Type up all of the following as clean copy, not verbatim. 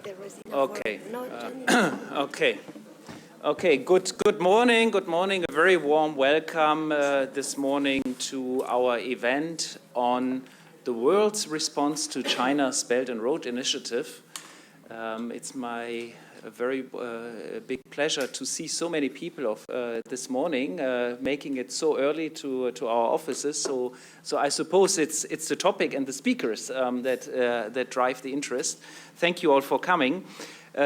Okay. Okay. Okay. Good morning. Good morning. A very warm welcome this morning to our event on the world's response to China's Belt and Road Initiative. It's my very big pleasure to see so many people this morning, making it so early to our offices. So I suppose it's the topic and the speakers that drive the interest. Thank you all for coming.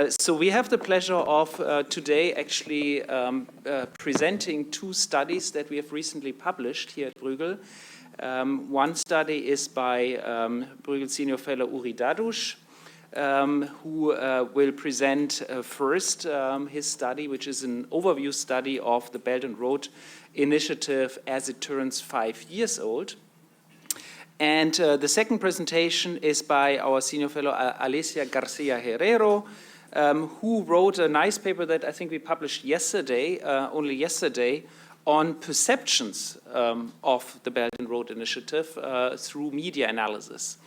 So we have the pleasure of today actually presenting two studies that we have recently published here at Bruegel. One study is by Bruegel Senior Fellow Uri Dadush, who will present first his study, which is an overview study of the Belt and Road Initiative as it turns 5 years old. And the second presentation is by our senior fellow Alicia Garcia-Herrero, who wrote a nice paper that I think we published yesterday, only yesterday, on perceptions of the Belt and Road Initiative through media analysis.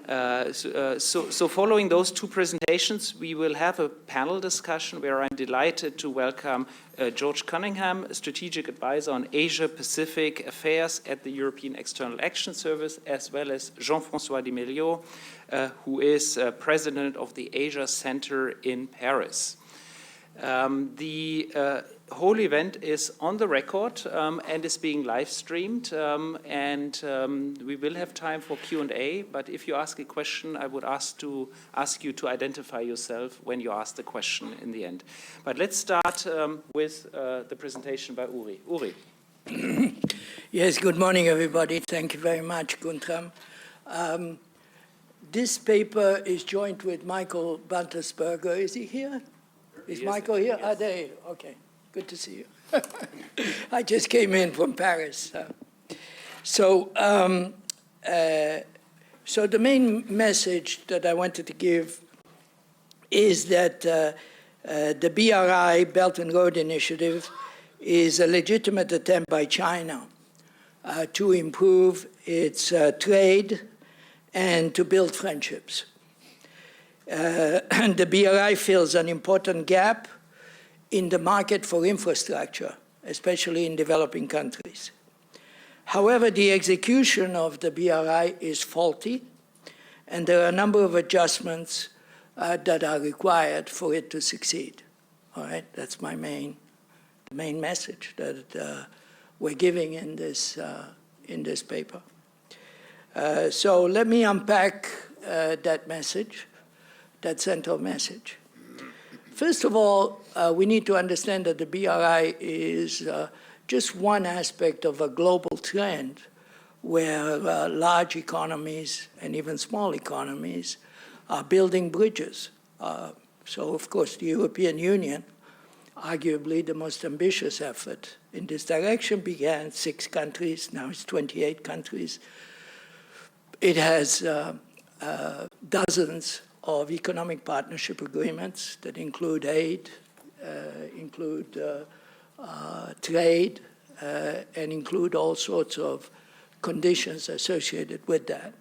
So following those two presentations, we will have a panel discussion where I'm delighted to welcome George Cunningham, a strategic advisor on Asia-Pacific affairs at the European External Action Service, as well as Jean-Francois who is president of the Asia Center in Paris. The whole event is on the record and is being live streamed, and we will have time for Q&A, but if you ask a question, I would ask you to identify yourself when you ask the question in the end. But let's start with the presentation by Uri. Uri. Yes, good morning, everybody. Thank you very much, Guntram. This paper is joint with Michael Bantersberger. Is he here? Is Michael here? Yes. Ah, there you are. Okay. Good to see you. I just came in from Paris. So the main message that I wanted to give is that the BRI, Belt and Road Initiative, is a legitimate attempt by China to improve its trade and to build friendships. And the BRI fills an important gap in the market for infrastructure, especially in developing countries. However, the execution of the BRI is faulty, and there are a number of adjustments that are required for it to succeed. All right, that's my main message that we're giving in this paper. So let me unpack that message, that central message. First of all, we need to understand that the BRI is just one aspect of a global trend where large economies and even small economies are building bridges. So, of course, the European Union, arguably the most ambitious effort in this direction, began 6 countries, now it's 28 countries. It has dozens of economic partnership agreements that include aid, include trade, and include all sorts of conditions associated with that.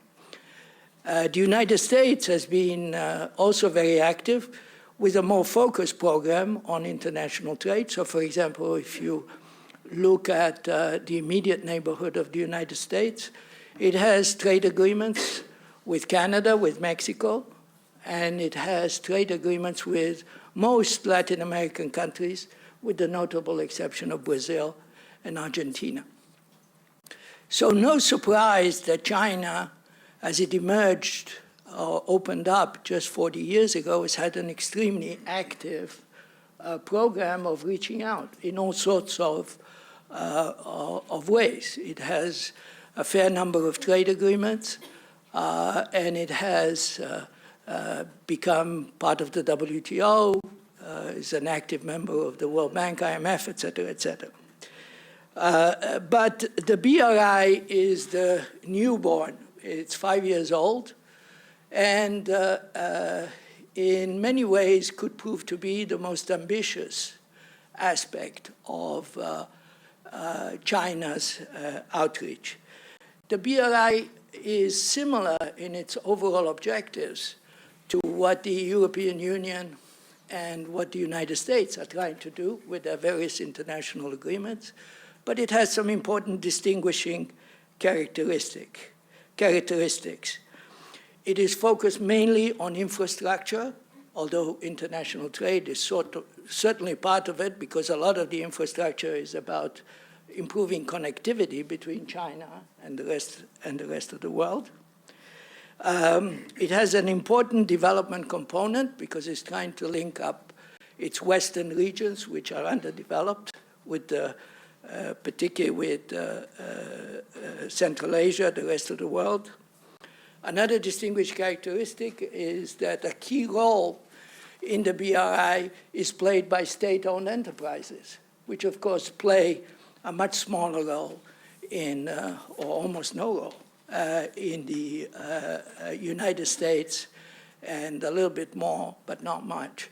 The United States has been also very active with a more focused program on international trade. So, for example, if you look at the immediate neighborhood of the United States, it has trade agreements with Canada, with Mexico, and it has trade agreements with most Latin American countries, with the notable exception of Brazil and Argentina. So no surprise that China, as it emerged or opened up just 40 years ago, has had an extremely active program of reaching out in all sorts of ways. It has a fair number of trade agreements, and it has become part of the WTO, is an active member of the World Bank, IMF, et cetera, et cetera. But the BRI is the newborn. It's 5 years old, and in many ways could prove to be the most ambitious aspect of China's outreach. The BRI is similar in its overall objectives to what the European Union and what the United States are trying to do with their various international agreements, but it has some important distinguishing characteristics. It is focused mainly on infrastructure, although international trade is certainly part of it, because a lot of the infrastructure is about improving connectivity between China and the rest of the world. It has an important development component because it's trying to link up its western regions, which are underdeveloped, with particularly with Central Asia, the rest of the world. Another distinguished characteristic is that a key role in the BRI is played by state-owned enterprises, which of course play a much smaller role in, or almost no role, in the United States, and a little bit more, but not much,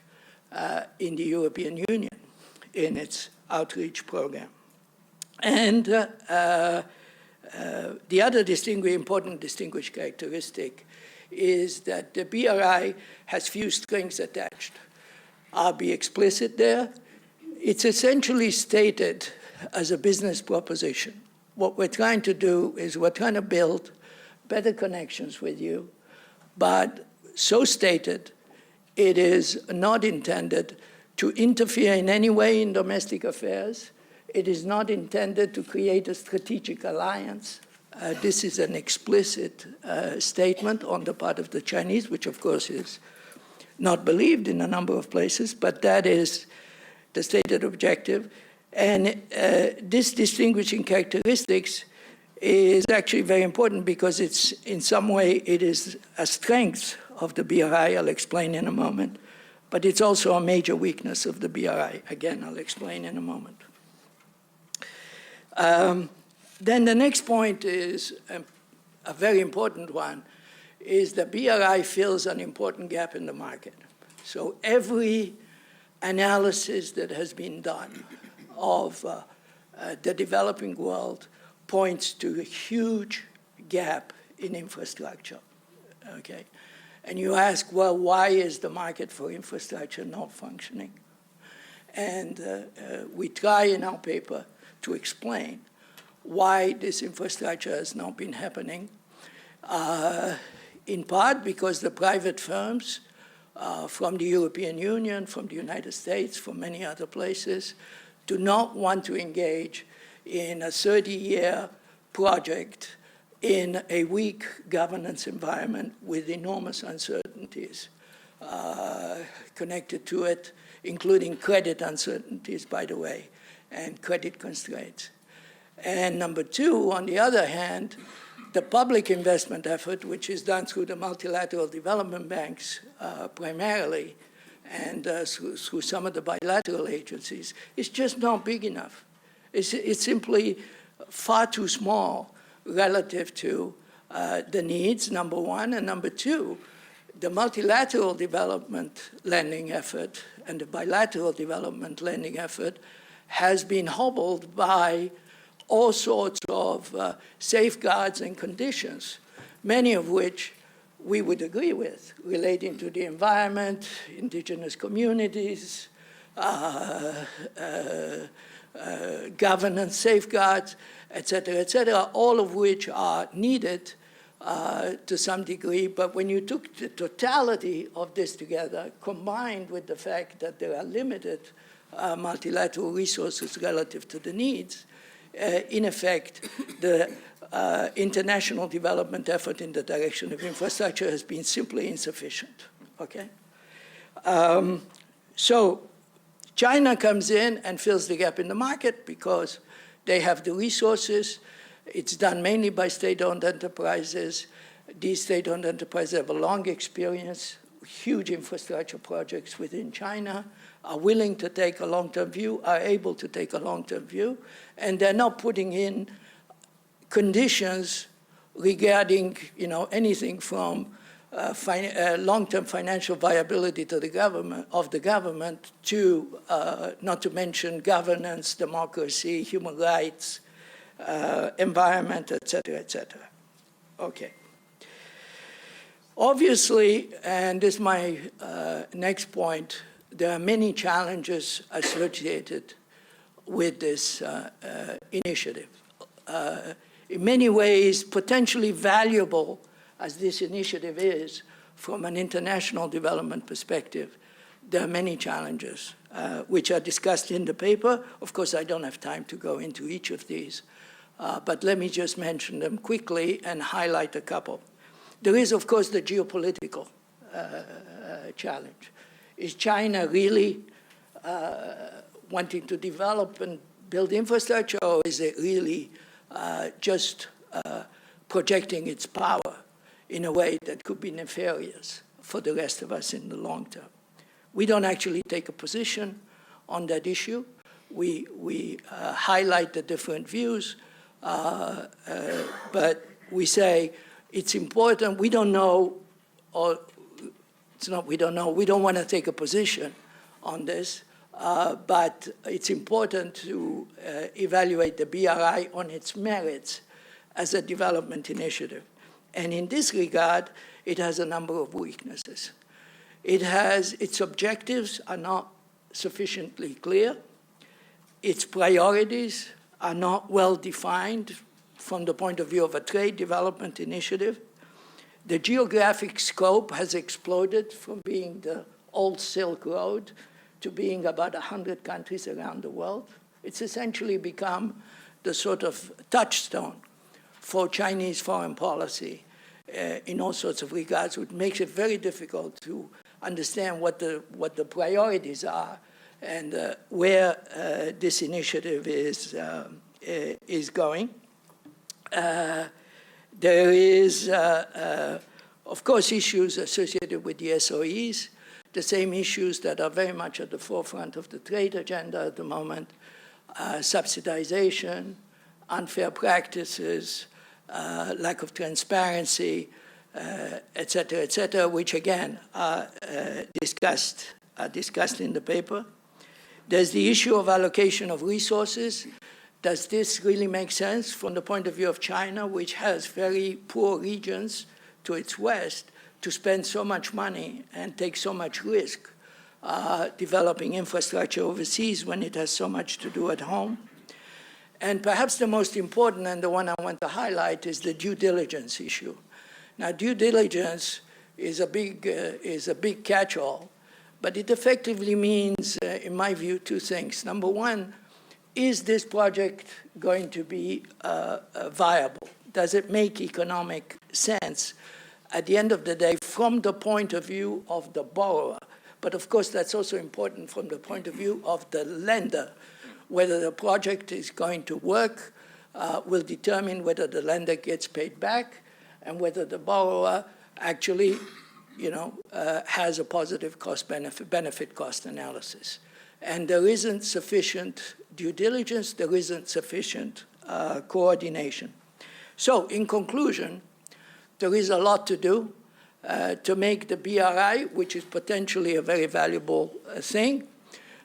in the European Union in its outreach program. And the other important distinguished characteristic is that the BRI has few strings attached. I'll be explicit there. It's essentially stated as a business proposition. What we're trying to do is we're trying to build better connections with you, but so stated, it is not intended to interfere in any way in domestic affairs. It is not intended to create a strategic alliance. This is an explicit statement on the part of the Chinese, which of course is not believed in a number of places, but that is the stated objective. And this distinguishing characteristics is actually very important because it's, in some way, it is a strength of the BRI, I'll explain in a moment, but it's also a major weakness of the BRI. Again, I'll explain in a moment. Then the next point is a very important one, is the BRI fills an important gap in the market. So every analysis that has been done of the developing world points to a huge gap in infrastructure, okay? And you ask, well, why is the market for infrastructure not functioning? And we try in our paper to explain why this infrastructure has not been happening, in part because the private firms from the European Union, from the United States, from many other places, do not want to engage in a 30-year project in a weak governance environment with enormous uncertainties connected to it, including credit uncertainties, by the way, and credit constraints. And number two, on the other hand, the public investment effort, which is done through the multilateral development banks primarily, and through some of the bilateral agencies, is just not big enough. It's simply far too small relative to the needs, number one, and number two, the multilateral development lending effort and the bilateral development lending effort has been hobbled by all sorts of safeguards and conditions, many of which we would agree with, relating to the environment, indigenous communities, governance safeguards, et cetera, all of which are needed to some degree. But when you took the totality of this together, combined with the fact that there are limited multilateral resources relative to the needs, in effect, the international development effort in the direction of infrastructure has been simply insufficient, okay? So China comes in and fills the gap in the market because they have the resources. It's done mainly by state-owned enterprises. These state-owned enterprises have a long experience, huge infrastructure projects within China, are willing to take a long-term view, are able to take a long-term view, and they're not putting in conditions regarding, anything from long-term financial viability to the government to, not to mention governance, democracy, human rights, environment, et cetera, et cetera. Okay. Obviously, and this is my next point, there are many challenges associated with this initiative. In many ways, potentially valuable as this initiative is from an international development perspective, there are many challenges which are discussed in the paper. Of course, I don't have time to go into each of these, but let me just mention them quickly and highlight a couple. There is, of course, the geopolitical challenge. Is China really wanting to develop and build infrastructure, or is it really just projecting its power in a way that could be nefarious for the rest of us in the long term? We don't actually take a position on that issue. We highlight the different views, but we say it's important. We don't know, or it's not we don't know, we don't want to take a position on this, but it's important to evaluate the BRI on its merits as a development initiative. And in this regard, it has a number of weaknesses. Its objectives are not sufficiently clear. Its priorities are not well defined from the point of view of a trade development initiative. The geographic scope has exploded from being the old Silk Road to being about 100 countries around the world. It's essentially become the sort of touchstone for Chinese foreign policy in all sorts of regards, which makes it very difficult to understand what the priorities are and where this initiative is going. There is, of course, issues associated with the SOEs, the same issues that are very much at the forefront of the trade agenda at the moment, subsidization, unfair practices, lack of transparency, et cetera, which again are discussed in the paper. There's the issue of allocation of resources. Does this really make sense from the point of view of China, which has very poor regions to its west, to spend so much money and take so much risk developing infrastructure overseas when it has so much to do at home? And perhaps the most important, and the one I want to highlight, is the due diligence issue. Now, due diligence is a big catch-all, but it effectively means, in my view, two things. Number one, is this project going to be viable? Does it make economic sense at the end of the day from the point of view of the borrower? But of course, that's also important from the point of view of the lender. Whether the project is going to work will determine whether the lender gets paid back and whether the borrower actually, has a positive benefit cost analysis. And there isn't sufficient due diligence, there isn't sufficient coordination. So in conclusion, there is a lot to do to make the BRI, which is potentially a very valuable thing,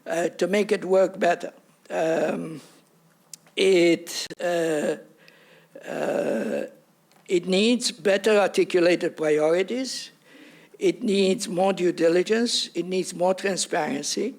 to make it work better. It needs better articulated priorities. It needs more due diligence. It needs more transparency.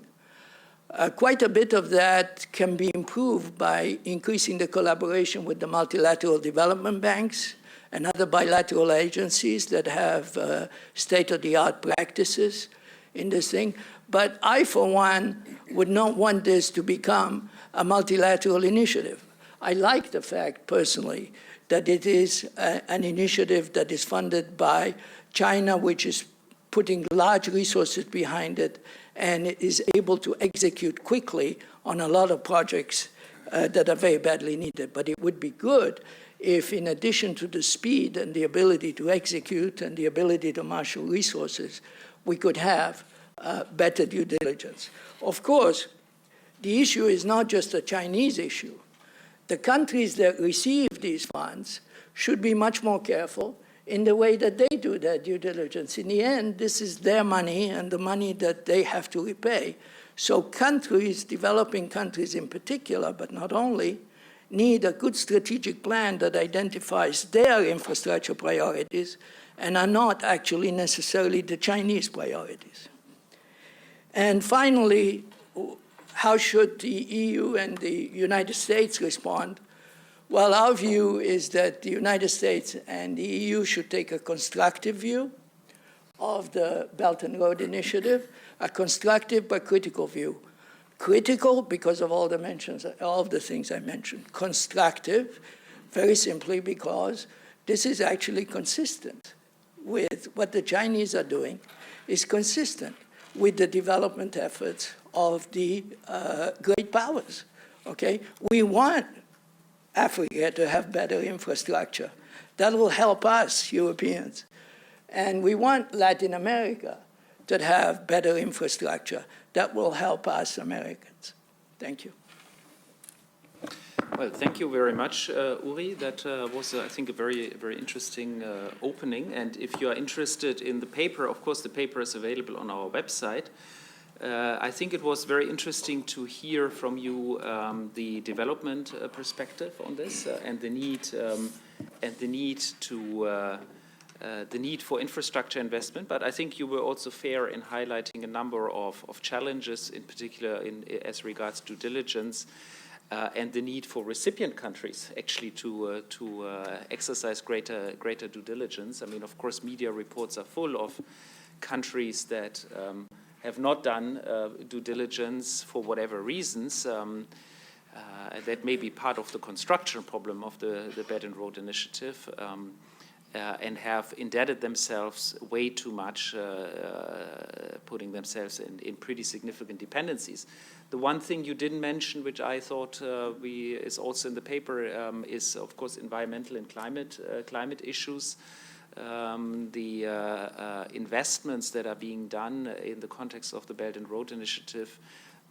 Quite a bit of that can be improved by increasing the collaboration with the multilateral development banks and other bilateral agencies that have state-of-the-art practices in this thing. But I, for one, would not want this to become a multilateral initiative. I like the fact, personally, that it is an initiative that is funded by China, which is putting large resources behind it, and it is able to execute quickly on a lot of projects that are very badly needed. But it would be good if, in addition to the speed and the ability to execute and the ability to marshal resources, we could have better due diligence. Of course, the issue is not just a Chinese issue. The countries that receive these funds should be much more careful in the way that they do their due diligence. In the end, this is their money and the money that they have to repay. So countries, developing countries in particular, but not only, need a good strategic plan that identifies their infrastructure priorities and are not actually necessarily the Chinese priorities. And finally, how should the EU and the United States respond? Well, our view is that the United States and the EU should take a constructive view of the Belt and Road Initiative, a constructive but critical view. Critical because of all the things I mentioned. Constructive, very simply because this is actually consistent with what the Chinese are doing, is consistent with the development efforts of the great powers, okay? We want Africa to have better infrastructure. That will help us, Europeans. And we want Latin America to have better infrastructure. That will help us, Americans. Thank you. Well, thank you very much, Uri. That was, I think, a very, very interesting opening. And if you are interested in the paper, of course, the paper is available on our website. I think it was very interesting to hear from you the development perspective on this and the need for infrastructure investment. But I think you were also fair in highlighting a number of challenges, in particular as regards due diligence. And the need for recipient countries actually to exercise greater due diligence. I mean, of course, media reports are full of countries that have not done due diligence for whatever reasons. That may be part of the construction problem of the Belt and Road Initiative, and have indebted themselves way too much, putting themselves in pretty significant dependencies. The one thing you didn't mention, which I thought is also in the paper, is of course environmental and climate issues. The investments that are being done in the context of the Belt and Road Initiative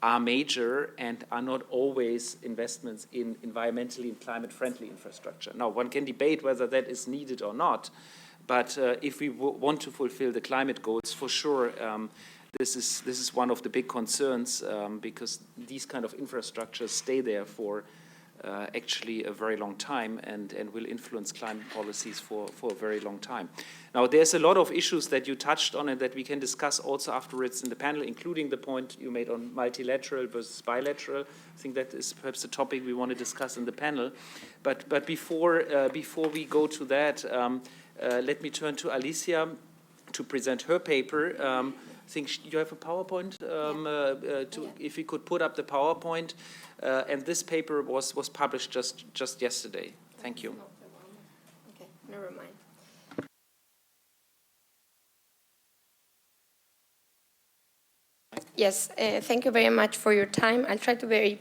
are major and are not always investments in environmentally and climate-friendly infrastructure. Now, one can debate whether that is needed or not, but if we want to fulfill the climate goals, for sure, this is one of the big concerns because these kind of infrastructures stay there for actually a very long time and will influence climate policies for a very long time. Now, there's a lot of issues that you touched on and that we can discuss also afterwards in the panel, including the point you made on multilateral versus bilateral. I think that is perhaps a topic we want to discuss in the panel. But before we go to that, let me turn to Alicia to present her paper. I think you have a PowerPoint. If you could put up the PowerPoint. And this paper was published just yesterday. Thank you. Okay, never mind. Yes, thank you very much for your time. I'll try to be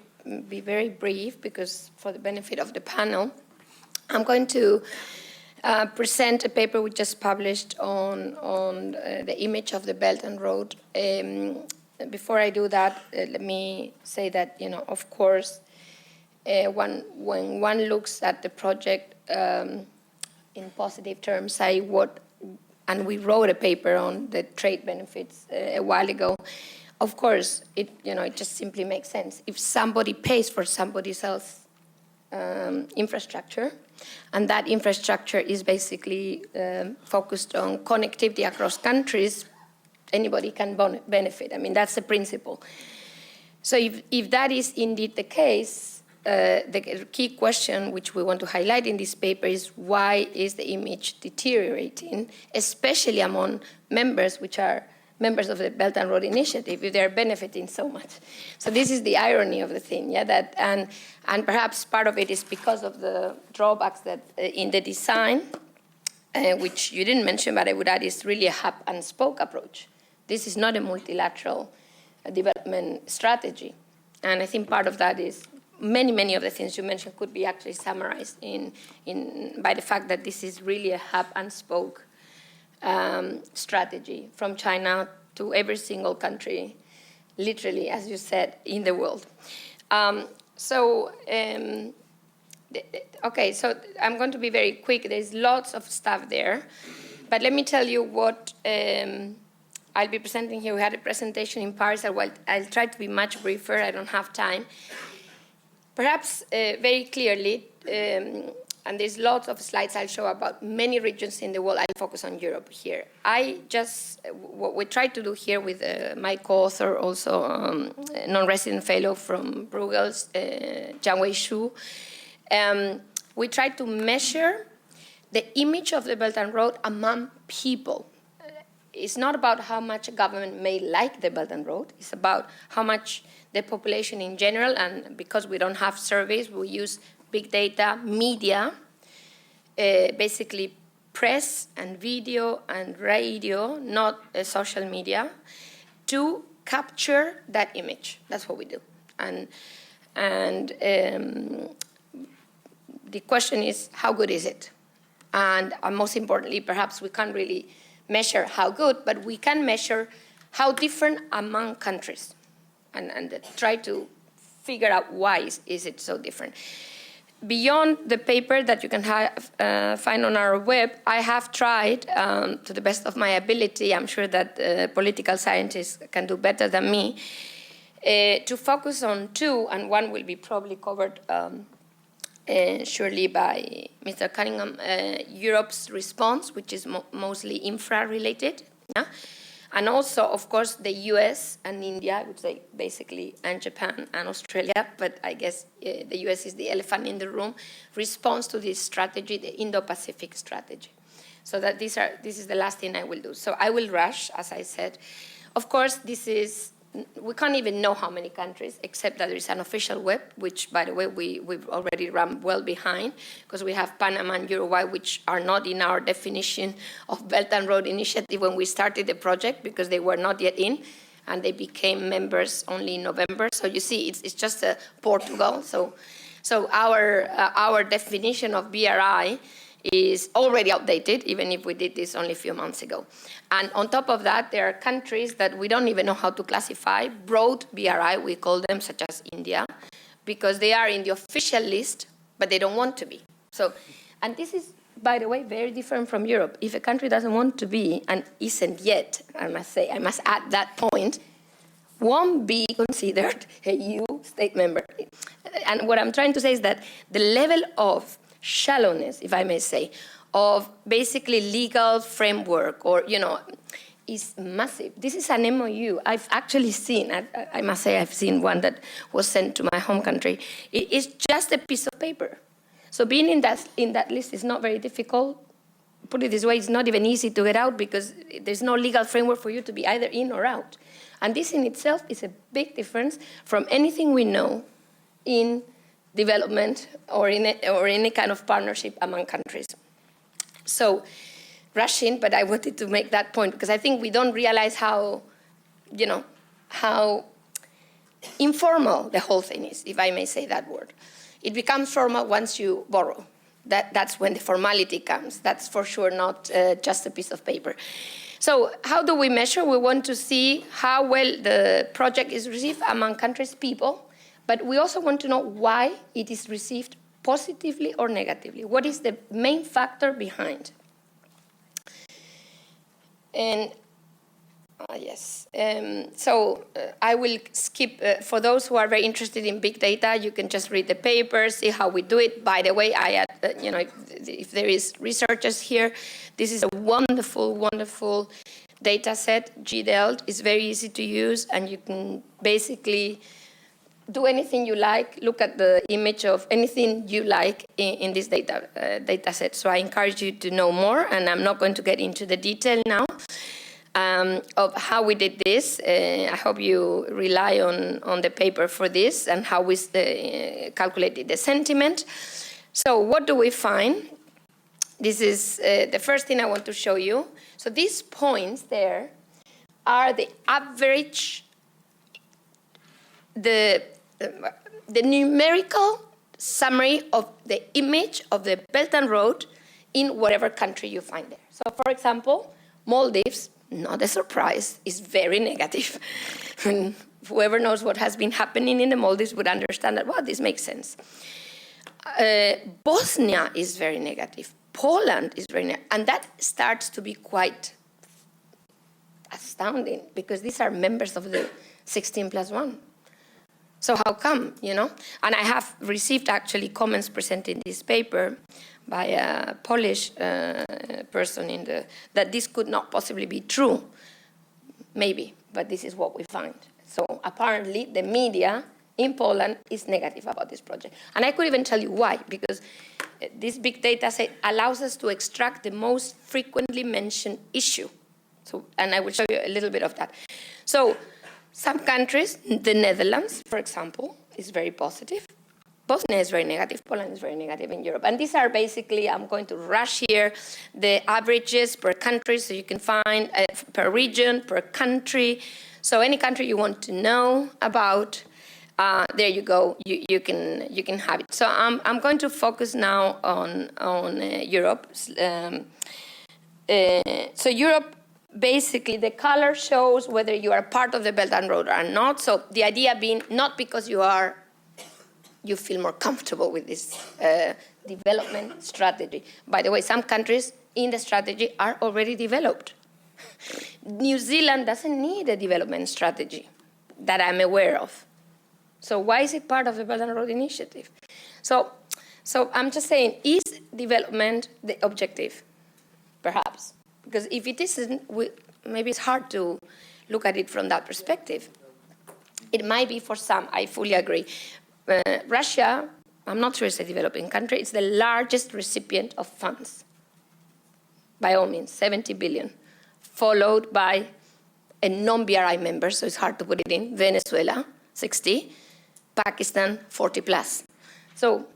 very brief because for the benefit of the panel, I'm going to present a paper we just published on the image of the Belt and Road. Before I do that, let me say that, of course, when one looks at the project in positive terms, and we wrote a paper on the trade benefits a while ago. Of course, it just simply makes sense. If somebody pays for somebody else's infrastructure, and that infrastructure is basically focused on connectivity across countries, anybody can benefit. I mean, that's the principle. So if that is indeed the case, the key question which we want to highlight in this paper is why is the image deteriorating, especially among members which are members of the Belt and Road Initiative, if they're benefiting so much. So this is the irony of the thing, yeah. And perhaps part of it is because of the drawbacks that in the design, which you didn't mention, but I would add is really a hub and spoke approach. This is not a multilateral development strategy. And I think part of that is many of the things you mentioned could be actually summarized by the fact that this is really a hub and spoke strategy from China to every single country, literally, as you said, in the world. Okay, so I'm going to be very quick. There's lots of stuff there. But let me tell you what I'll be presenting here. We had a presentation in Paris. I'll try to be much briefer. I don't have time. Perhaps very clearly, and there's lots of slides I'll show about many regions in the world. I'll focus on Europe here. What we tried to do here with my co-author, also non-resident fellow from Bruegel, Jianwei Xu, we tried to measure the image of the Belt and Road among people. It's not about how much a government may like the Belt and Road. It's about how much the population in general, and because we don't have surveys, we use big data, media, basically press and video and radio, not social media, to capture that image. That's what we do. And the question is, how good is it? And most importantly, perhaps we can't really measure how good, but we can measure how different among countries and try to figure out why is it so different. Beyond the paper that you can find on our web, I have tried, to the best of my ability, I'm sure that political scientists can do better than me, to focus on two, and one will be probably covered surely by Mr. Cunningham, Europe's response, which is mostly infra-related, yeah? And also, of course, the US and India, I would say basically, and Japan and Australia, but I guess the US is the elephant in the room, response to this strategy, the Indo-Pacific strategy. So that this is the last thing I will do. So I will rush, as I said. Of course, we can't even know how many countries, except that there is an official web, which, by the way, we've already run well behind, because we have Panama and Uruguay, which are not in our definition of Belt and Road Initiative when we started the project, because they were not yet in, and they became members only in November. So you see, it's just Portugal. So our definition of BRI is already outdated, even if we did this only a few months ago. And on top of that, there are countries that we don't even know how to classify, broad BRI, we call them, such as India, because they are in the official list, but they don't want to be. So, and this is, by the way, very different from Europe. If a country doesn't want to be, and isn't yet, I must add that point, won't be considered a EU state member. And what I'm trying to say is that the level of shallowness, if I may say, of basically legal framework, or, is massive. This is an MOU. I've actually seen, I must say, I've seen one that was sent to my home country. It's just a piece of paper. So being in that list is not very difficult. Put it this way, it's not even easy to get out, because there's no legal framework for you to be either in or out. And this in itself is a big difference from anything we know in development or any kind of partnership among countries. So, rushing, but I wanted to make that point, because I think we don't realize how informal the whole thing is, if I may say that word. It becomes formal once you borrow. That's when the formality comes. That's for sure not just a piece of paper. So how do we measure? We want to see how well the project is received among countries' people, but we also want to know why it is received positively or negatively. What is the main factor behind? And yes, so I will skip, for those who are very interested in big data, you can just read the paper, see how we do it. By the way, if there is researchers here, this is a wonderful, wonderful data set. GDELT is very easy to use, and you can basically do anything you like, look at the image of anything you like in this data set. So I encourage you to know more, and I'm not going to get into the detail now of how we did this. I hope you rely on the paper for this and how we calculated the sentiment. So what do we find? This is the first thing I want to show you. So these points there are the average, the numerical summary of the image of the Belt and Road in whatever country you find there. So, for example, Maldives, not a surprise, is very negative. And whoever knows what has been happening in the Maldives would understand that, well, this makes sense. Bosnia is very negative. Poland is very negative. And that starts to be quite astounding, because these are members of the 16+1. So how come, And I have received actually comments presented in this paper by a Polish person that this could not possibly be true. Maybe, but this is what we find. So apparently the media in Poland is negative about this project. And I could even tell you why, because this big data set allows us to extract the most frequently mentioned issue. So, and I will show you a little bit of that. So some countries, the Netherlands, for example, is very positive. Bosnia is very negative, Poland is very negative in Europe. And these are basically, I'm going to rush here, the averages per country, so you can find per region, per country. So any country you want to know about, there you go, you can have it. So I'm going to focus now on Europe. So Europe, basically the color shows whether you are part of the Belt and Road or not. So the idea being not because you feel more comfortable with this development strategy. By the way, some countries in the strategy are already developed. New Zealand doesn't need a development strategy that I'm aware of. So why is it part of the Belt and Road Initiative? So I'm just saying, is development the objective? Perhaps. Because if it isn't, maybe it's hard to look at it from that perspective. It might be for some, I fully agree. Russia, I'm not sure it's a developing country, it's the largest recipient of funds. By all means, 70 billion. Followed by a non-BRI member, so it's hard to put it in, Venezuela, 60, Pakistan, 40 plus. So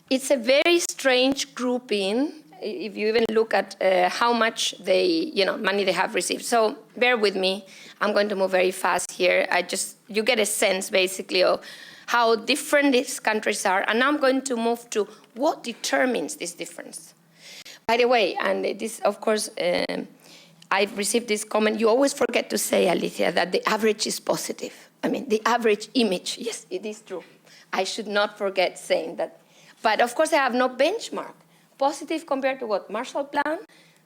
it's a very strange grouping if you even look at how much money they have received. So bear with me, I'm going to move very fast here. You get a sense basically of how different these countries are, and I'm going to move to what determines this difference. By the way, and this, of course, I've received this comment, you always forget to say, Alicia, that the average is positive. I mean, the average image, yes, it is true. I should not forget saying that. But of course, I have no benchmark. Positive compared to what? Marshall Plan,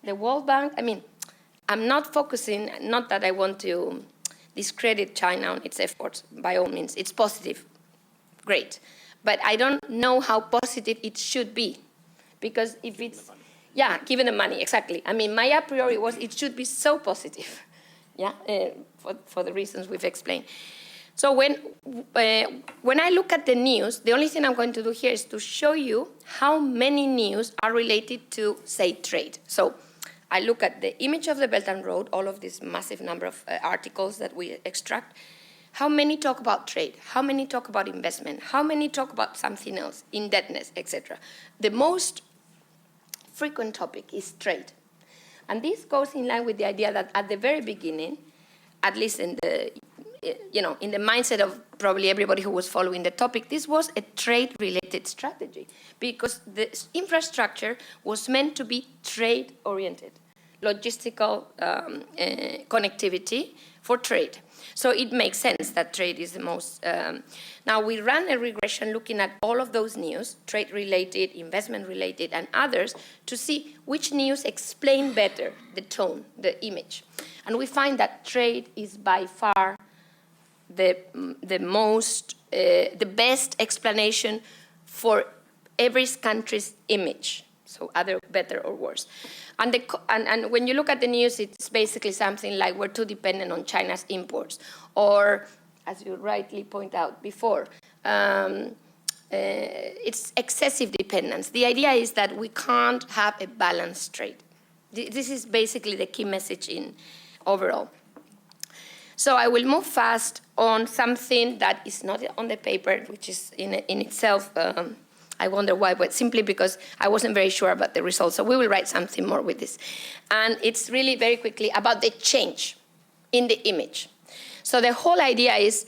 the World Bank. I mean, I'm not focusing, not that I want to discredit China on its efforts, by all means. It's positive, great. But I don't know how positive it should be. Because if it's, given the money, exactly. I mean, my a priori was it should be so positive, for the reasons we've explained. So when I look at the news, the only thing I'm going to do here is to show you how many news are related to, say, trade. So I look at the image of the Belt and Road, all of this massive number of articles that we extract. How many talk about trade? How many talk about investment? How many talk about something else, indebtedness, etc.? The most frequent topic is trade. And this goes in line with the idea that at the very beginning, at least in the mindset of probably everybody who was following the topic, this was a trade-related strategy because the infrastructure was meant to be trade-oriented, logistical connectivity for trade. So it makes sense that trade is the most... Now, we ran a regression looking at all of those news, trade-related, investment-related, and others, to see which news explain better the tone, the image. And we find that trade is by far the best explanation for every country's image, so either better or worse. And when you look at the news, it's basically something like we're too dependent on China's imports, or, as you rightly point out before, it's excessive dependence. The idea is that we can't have a balanced trade. This is basically the key message in overall. So I will move fast on something that is not on the paper, which is in itself, I wonder why, but simply because I wasn't very sure about the results. So we will write something more with this. And it's really very quickly about the change in the image. So the whole idea is,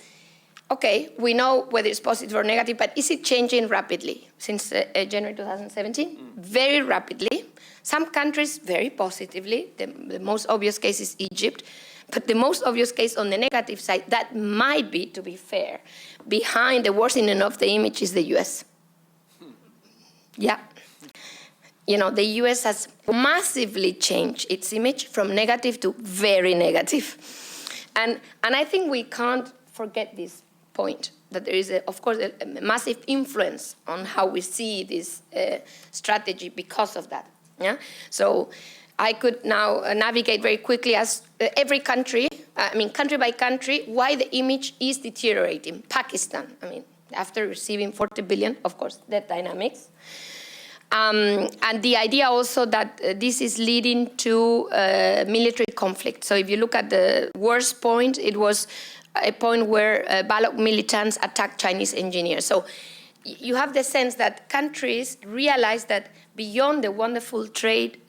okay, we know whether it's positive or negative, but is it changing rapidly since January 2017? Very rapidly. Some countries very positively. The most obvious case is Egypt. But the most obvious case on the negative side, that might be, to be fair, behind the worsening of the image is the US. Yeah. The US has massively changed its image from negative to very negative. And I think we can't forget this point. that there is, of course, a massive influence on how we see this strategy because of that. Yeah? So I could now navigate very quickly as every country, country by country, why the image is deteriorating. Pakistan, after receiving 40 billion, of course, that dynamics. And the idea also that this is leading to military conflict. So if you look at the worst point, it was a point where Baloch militants attacked Chinese engineers. So you have the sense that countries realize that beyond the wonderful trade,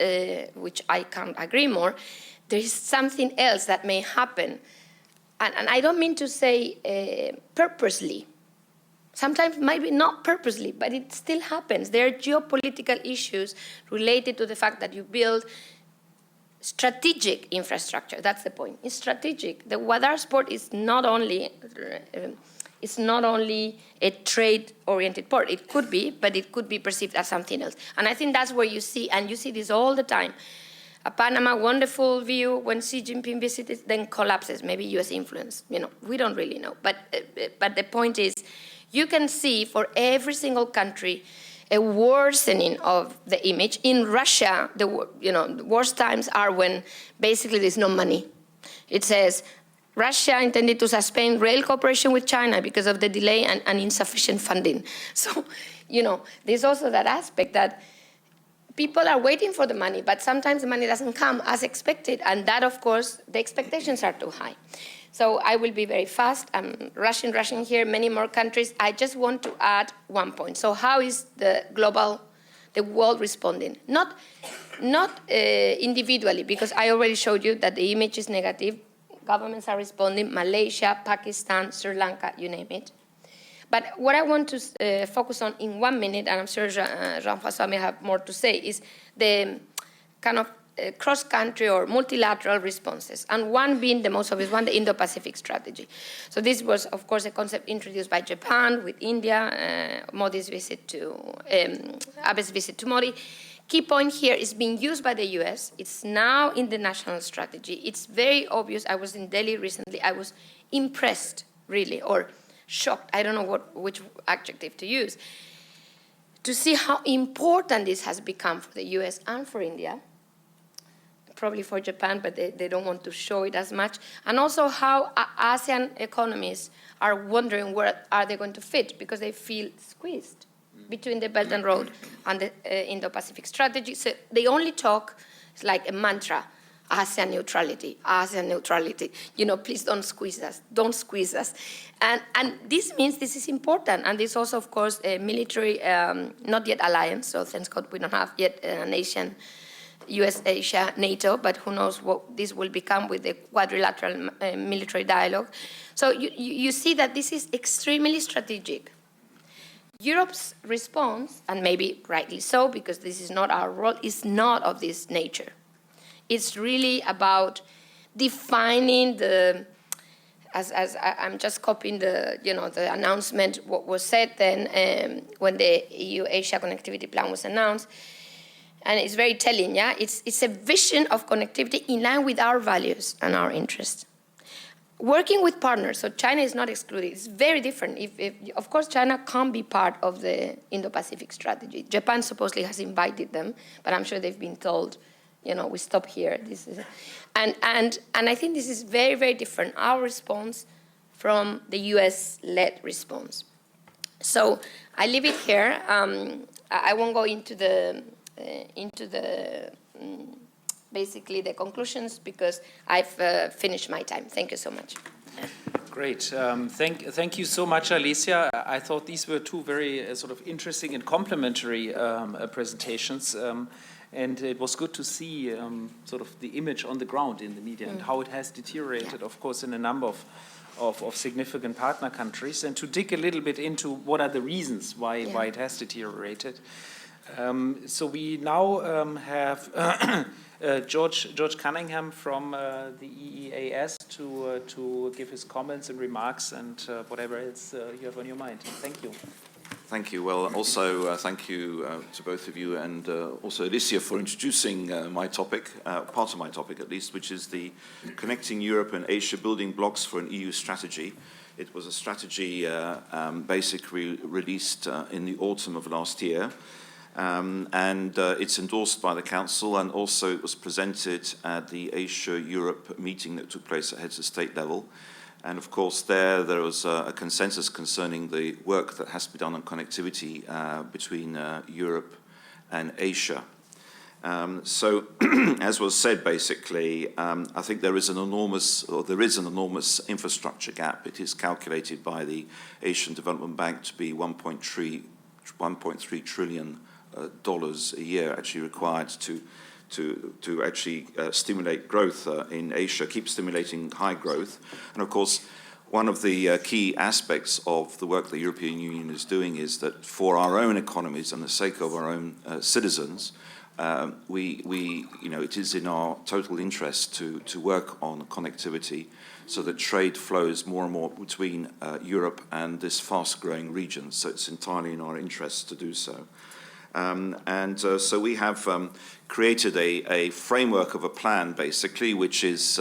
which I can't agree more, there is something else that may happen. And I don't mean to say purposely. Sometimes maybe not purposely, but it still happens. There are geopolitical issues related to the fact that you build strategic infrastructure. That's the point. It's strategic. The Gwadar port is not only a trade-oriented port. It could be, but it could be perceived as something else. And I think that's where you see, and you see this all the time. A Panama wonderful view when Xi Jinping visited, then collapses. Maybe U.S. influence. We don't really know. But the point is, you can see for every single country a worsening of the image. In Russia, the worst times are when basically there's no money. It says Russia intended to suspend rail cooperation with China because of the delay and insufficient funding. So, there's also that aspect that people are waiting for the money, but sometimes the money doesn't come as expected, and that, of course, the expectations are too high. So I will be very fast. I'm rushing here, many more countries. I just want to add one point. So how is the world responding? Not individually, because I already showed you that the image is negative. Governments are responding, Malaysia, Pakistan, Sri Lanka, you name it. But what I want to focus on in 1 minute, and I'm sure Jean-Francois may have more to say, is the kind of cross-country or multilateral responses, and one being the most obvious one, the Indo-Pacific strategy. So this was, of course, a concept introduced by Japan with India, Modi's visit to, Abe's visit to Modi. Key point here is being used by the US. It's now in the national strategy. It's very obvious. I was in Delhi recently. I was impressed, really, or shocked. I don't know which adjective to use, to see how important this has become for the US and for India. Probably for Japan, but they don't want to show it as much. And also how ASEAN economies are wondering where are they going to fit, because they feel squeezed between the Belt and Road and the Indo-Pacific strategy. So they only talk, it's like a mantra, ASEAN neutrality, please don't squeeze us. And this means this is important. And this also, of course, a military, not yet alliance, so thank God we don't have yet an Asian US, Asia, NATO, but who knows what this will become with the quadrilateral military dialogue. So you see that this is extremely strategic. Europe's response, and maybe rightly so, because this is not our role, is not of this nature. It's really about defining as I'm just copying the announcement, what was said then when the EU-Asia Connectivity Plan was announced. And it's very telling, yeah? It's a vision of connectivity in line with our values and our interests. Working with partners, so China is not excluded. It's very different. Of course, China can't be part of the Indo-Pacific strategy. Japan supposedly has invited them, but I'm sure they've been told, we stop here. And I think this is very, very different, our response from the US-led response. So I leave it here. I won't go into the basically the conclusions, because I've finished my time. Thank you so much. Great. Thank you so much, Alicia. I thought these were two very sort of interesting and complementary presentations. And it was good to see sort of the image on the ground in the media and how it has deteriorated, of course, in a number of significant partner countries, and to dig a little bit into what are the reasons why it has deteriorated. So we now have George Cunningham from the EEAS to give his comments and remarks and whatever else you have on your mind. Thank you. Thank you. Well, also thank you to both of you, and also Alicia for introducing my topic, part of my topic at least, which is the Connecting Europe and Asia Building Blocks for an EU Strategy. It was a strategy basically released in the autumn of last year. And it's endorsed by the Council, and also it was presented at the Asia-Europe meeting that took place at heads of state level. And of course there was a consensus concerning the work that has to be done on connectivity between Europe and Asia. So, as was said, basically, I think there is an enormous infrastructure gap. It is calculated by the Asian Development Bank to be $1.3 trillion a year actually required to actually stimulate growth in Asia, keep stimulating high growth. And of course, one of the key aspects of the work the European Union is doing is that for our own economies and the sake of our own citizens, it is in our total interest to work on connectivity so that trade flows more and more between Europe and this fast-growing region. So it's entirely in our interest to do so. So we have created a framework of a plan, basically, which is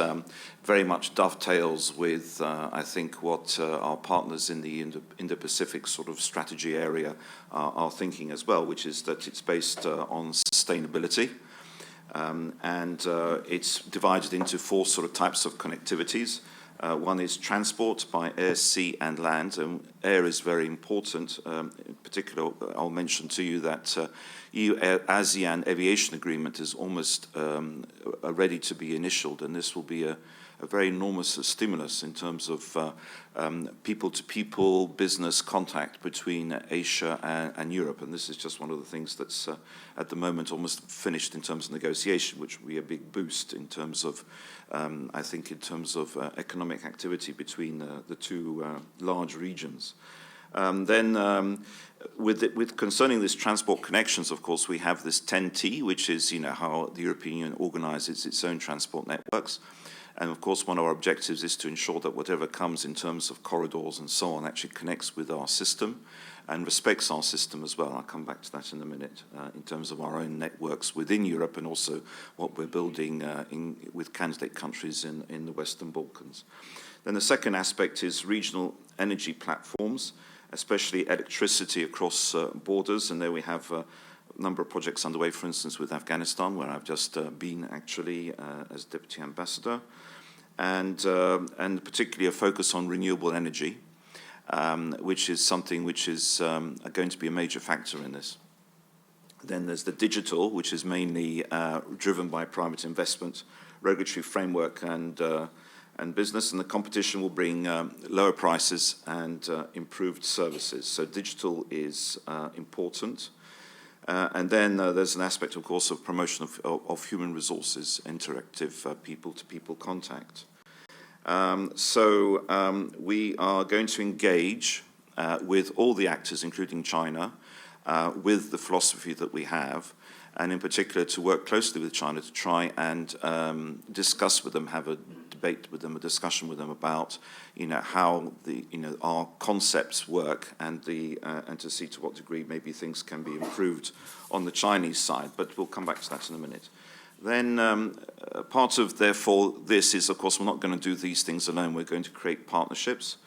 very much dovetails with, I think, what our partners in the Indo-Pacific sort of strategy area are thinking as well, which is that it's based on sustainability. It's divided into four sort of types of connectivities. One is transport by air, sea, and land. And air is very important. In particular, I'll mention to you that EU-ASEAN aviation agreement is almost ready to be initialed, and this will be a very enormous stimulus in terms of people-to-people business contact between Asia and Europe. And this is just one of the things that's at the moment almost finished in terms of negotiation, which will be a big boost in terms of, I think, in terms of economic activity between the two large regions. With concerning this transport connections, of course, we have this 10T, which is, how the European Union organizes its own transport networks. And of course, one of our objectives is to ensure that whatever comes in terms of corridors and so on actually connects with our system and respects our system as well. I'll come back to that in a minute in terms of our own networks within Europe and also what we're building with candidate countries in the Western Balkans. Then the second aspect is regional energy platforms, especially electricity across borders. And there we have a number of projects underway, for instance, with Afghanistan, where I've just been actually as Deputy Ambassador, and particularly a focus on renewable energy, which is something which is going to be a major factor in this. Then there's the digital, which is mainly driven by private investment, regulatory framework, and business, and the competition will bring lower prices and improved services. So digital is important. And then there's an aspect, of course, of promotion of human resources, interactive people-to-people contact. We are going to engage with all the actors, including China, with the philosophy that we have, and in particular to work closely with China to try and discuss with them, have a debate with them, a discussion with them about, how our concepts work and to see to what degree maybe things can be improved on the Chinese side. But we'll come back to that in a minute. Then part of, therefore, this is, of course, we're not going to do these things alone. We're going to create partnerships.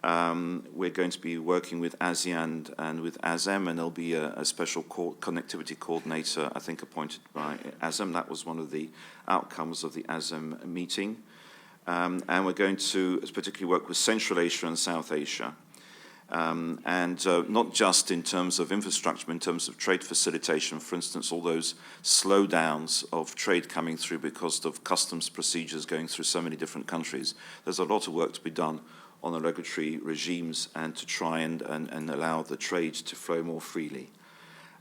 We're going to be working with ASEAN and with ASEM, and there'll be a special connectivity coordinator, I think, appointed by ASEM. That was one of the outcomes of the ASEM meeting. And we're going to particularly work with Central Asia and South Asia. And not just in terms of infrastructure, but in terms of trade facilitation. For instance, all those slowdowns of trade coming through because of customs procedures going through so many different countries. There's a lot of work to be done on the regulatory regimes and to try and allow the trade to flow more freely.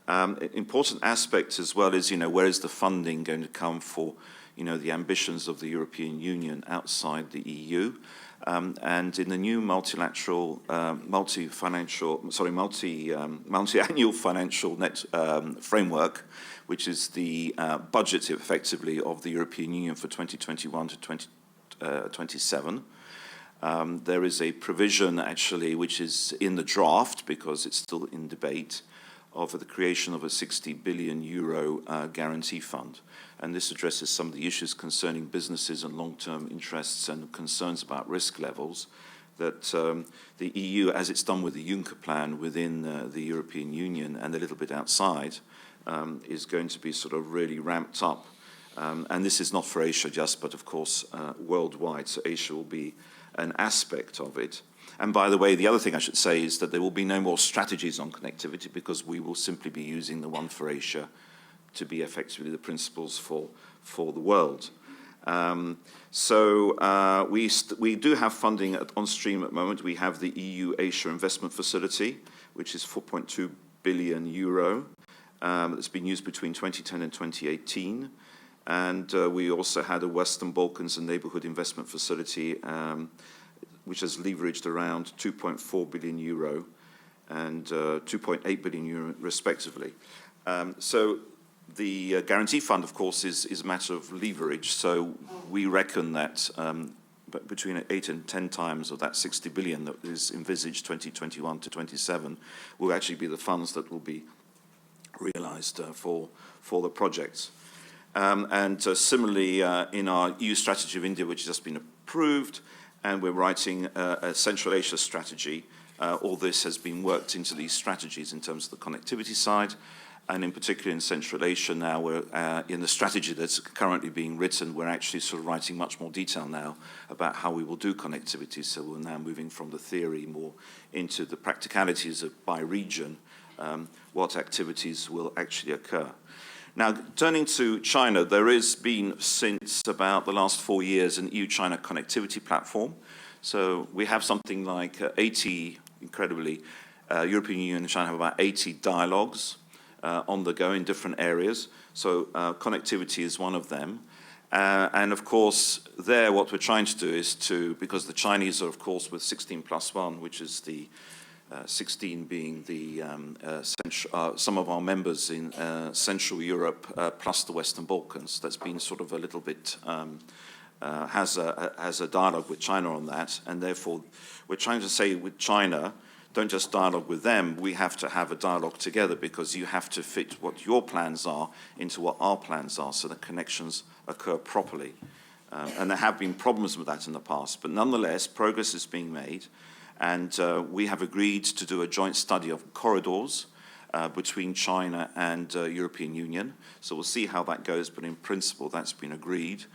Important aspect as well is, where is the funding going to come for, the ambitions of the European Union outside the EU? And in the new multi-annual financial net framework, which is the budget effectively of the European Union for 2021 to 2027, there is a provision actually which is in the draft because it's still in debate of the creation of a 60 billion euro guarantee fund. And this addresses some of the issues concerning businesses and long-term interests and concerns about risk levels. that the EU, as it's done with the Juncker plan within the European Union and a little bit outside, is going to be sort of really ramped up. And this is not for Asia just, but of course worldwide. So Asia will be an aspect of it. And by the way, the other thing I should say is that there will be no more strategies on connectivity, because we will simply be using the one for Asia to be effectively the principles for the world. We do have funding on stream at the moment. We have the EU-Asia Investment Facility, which is 4.2 billion euro. That's been used between 2010 and 2018. And we also had a Western Balkans and Neighborhood Investment Facility, which has leveraged around 2.4 billion euro and 2.8 billion euro respectively. So the guarantee fund, of course, is a matter of leverage. So we reckon that between 8 and 10 times of that 60 billion that is envisaged 2021 to 27 will actually be the funds that will be realized for the projects. Similarly, in our EU strategy of India, which has just been approved, and we're writing a Central Asia strategy. All this has been worked into these strategies in terms of the connectivity side, and in particular in Central Asia now, we're in the strategy that's currently being written, we're actually sort of writing much more detail now about how we will do connectivity. So we're now moving from the theory more into the practicalities of by region, what activities will actually occur. Now, turning to China, there has been, since about the last 4 years, an EU-China connectivity platform. So we have something like 80, incredibly, European Union and China have about 80 dialogues on the go in different areas. So connectivity is one of them. And of course, there, what we're trying to do is to, because the Chinese are, of course, with 16+1, which is the 16 being the some of our members in Central Europe plus the Western Balkans. That's been sort of a little bit has a dialogue with China on that, and therefore we're trying to say with China, don't just dialogue with them. We have to have a dialogue together, because you have to fit what your plans are into what our plans are, so that connections occur properly. And there have been problems with that in the past, but nonetheless, progress is being made. And we have agreed to do a joint study of corridors between China and European Union. So we'll see how that goes, but in principle, that's been agreed,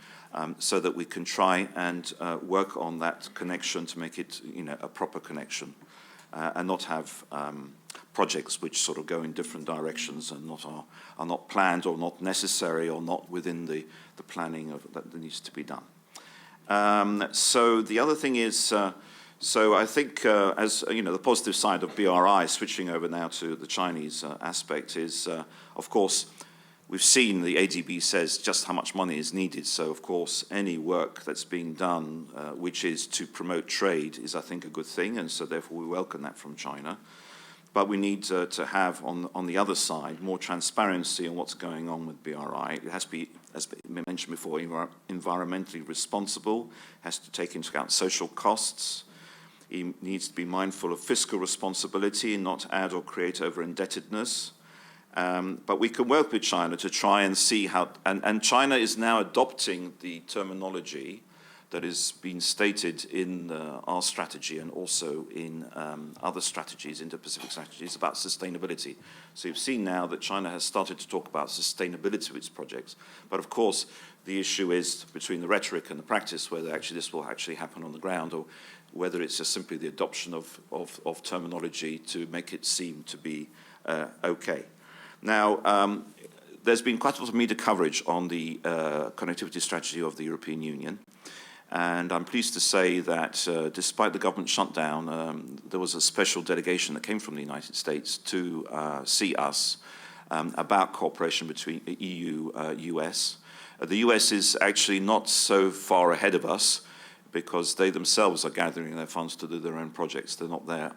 so that we can try and work on that connection to make it, a proper connection, and not have projects which sort of go in different directions and are not planned or not necessary or not within the planning that needs to be done. So the other thing is. So I think, as the positive side of BRI, switching over now to the Chinese aspect, is, of course, we've seen the ADB says just how much money is needed. So, of course, any work that's being done, which is to promote trade, is, I think, a good thing. And so, therefore, we welcome that from China. But we need to have, on the other side, more transparency on what's going on with BRI. It has to be, as mentioned before, environmentally responsible, has to take into account social costs. He needs to be mindful of fiscal responsibility and not add or create over-indebtedness. But we can work with China to try and see how, and China is now adopting the terminology that has been stated in our strategy and also in other strategies, Indo-Pacific strategies, about sustainability. So you've seen now that China has started to talk about sustainability of its projects. But of course, the issue is between the rhetoric and the practice, whether actually this will actually happen on the ground, or whether it's just simply the adoption of terminology to make it seem to be okay. Now, there's been quite a lot of media coverage on the connectivity strategy of the European Union. And I'm pleased to say that despite the government shutdown, there was a special delegation that came from the United States to see us about cooperation between the EU, US. The US is actually not so far ahead of us, because they themselves are gathering their funds to do their own projects. They're not there,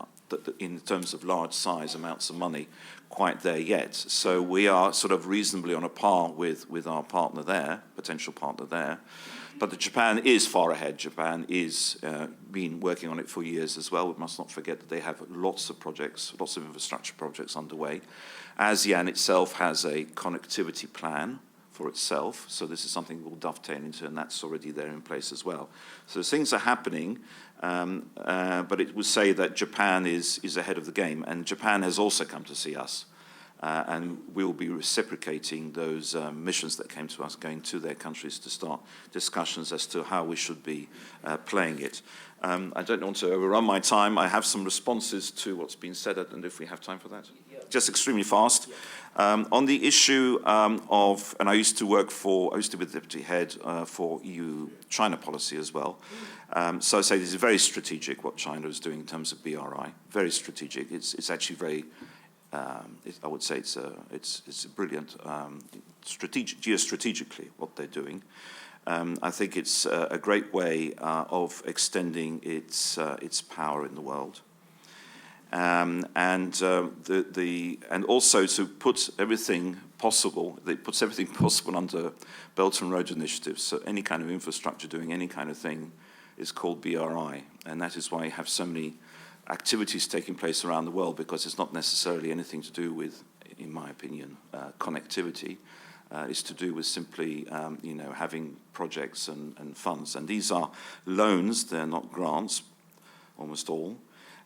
in terms of large size amounts of money, quite there yet. So we are sort of reasonably on a par with our partner there, potential partner there. But Japan is far ahead. Japan is been working on it for years as well. We must not forget that they have lots of projects, lots of infrastructure projects underway. ASEAN itself has a connectivity plan for itself. So this is something we'll dovetail into, and that's already there in place as well. So things are happening, but it would say that Japan is ahead of the game, and Japan has also come to see us. And we will be reciprocating those missions that came to us, going to their countries to start discussions as to how we should be playing it. I don't want to overrun my time. I have some responses to what's been said, and if we have time for that. Just extremely fast. On the issue of, and I used to be the deputy head for EU-China policy as well. So I say this is very strategic what China is doing in terms of BRI. Very strategic. It's actually very. I would say it's a brilliant geostrategically what they're doing. I think it's a great way of extending its power in the world, and also to put everything possible. It puts everything possible under Belt and Road Initiative. So any kind of infrastructure doing any kind of thing is called BRI, and that is why you have so many activities taking place around the world, because it's not necessarily anything to do with, in my opinion, connectivity. It's to do with simply, having projects and funds. And these are loans; they're not grants, almost all.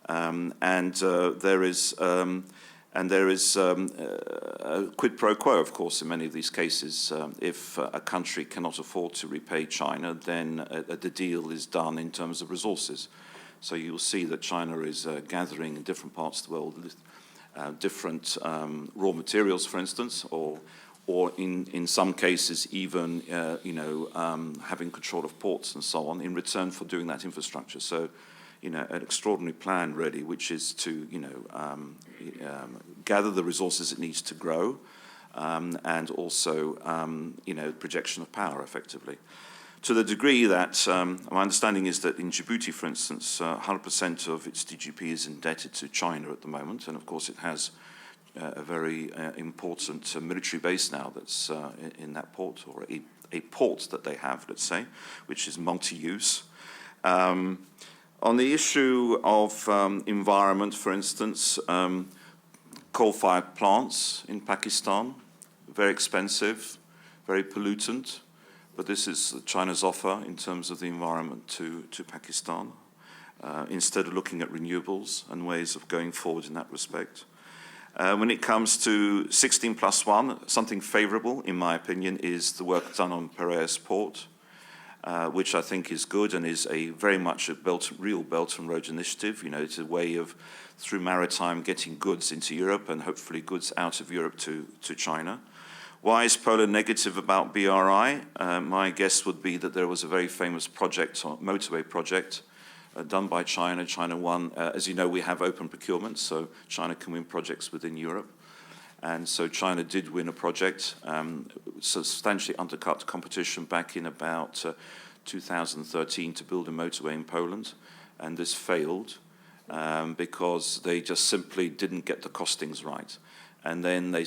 There is a quid pro quo, of course, in many of these cases. If a country cannot afford to repay China, then the deal is done in terms of resources. So you'll see that China is gathering in different parts of the world different raw materials, for instance, or in some cases even having control of ports and so on in return for doing that infrastructure. So an extraordinary plan really, which is to gather the resources it needs to grow, and also projection of power effectively. To the degree that my understanding is that in Djibouti, for instance, 100% of its GDP is indebted to China at the moment, and of course it has a very important military base now that's in that port, or a port that they have, let's say, which is multi-use. On the issue of environment, for instance, coal-fired plants in Pakistan, very expensive, very pollutant. But this is China's offer in terms of the environment to Pakistan, instead of looking at renewables and ways of going forward in that respect. When it comes to 16+1, something favorable, in my opinion, is the work done on Piraeus Port, which I think is good and is very much a real Belt and Road Initiative. It's a way of, through maritime, getting goods into Europe and hopefully goods out of Europe to China. Why is Poland negative about BRI? My guess would be that there was a very famous project, motorway project, done by China. China won. As you know, we have open procurement, so China can win projects within Europe. And so China did win a project, substantially undercut competition back in about 2013 to build a motorway in Poland. And this failed because they just simply didn't get the costings right. And then they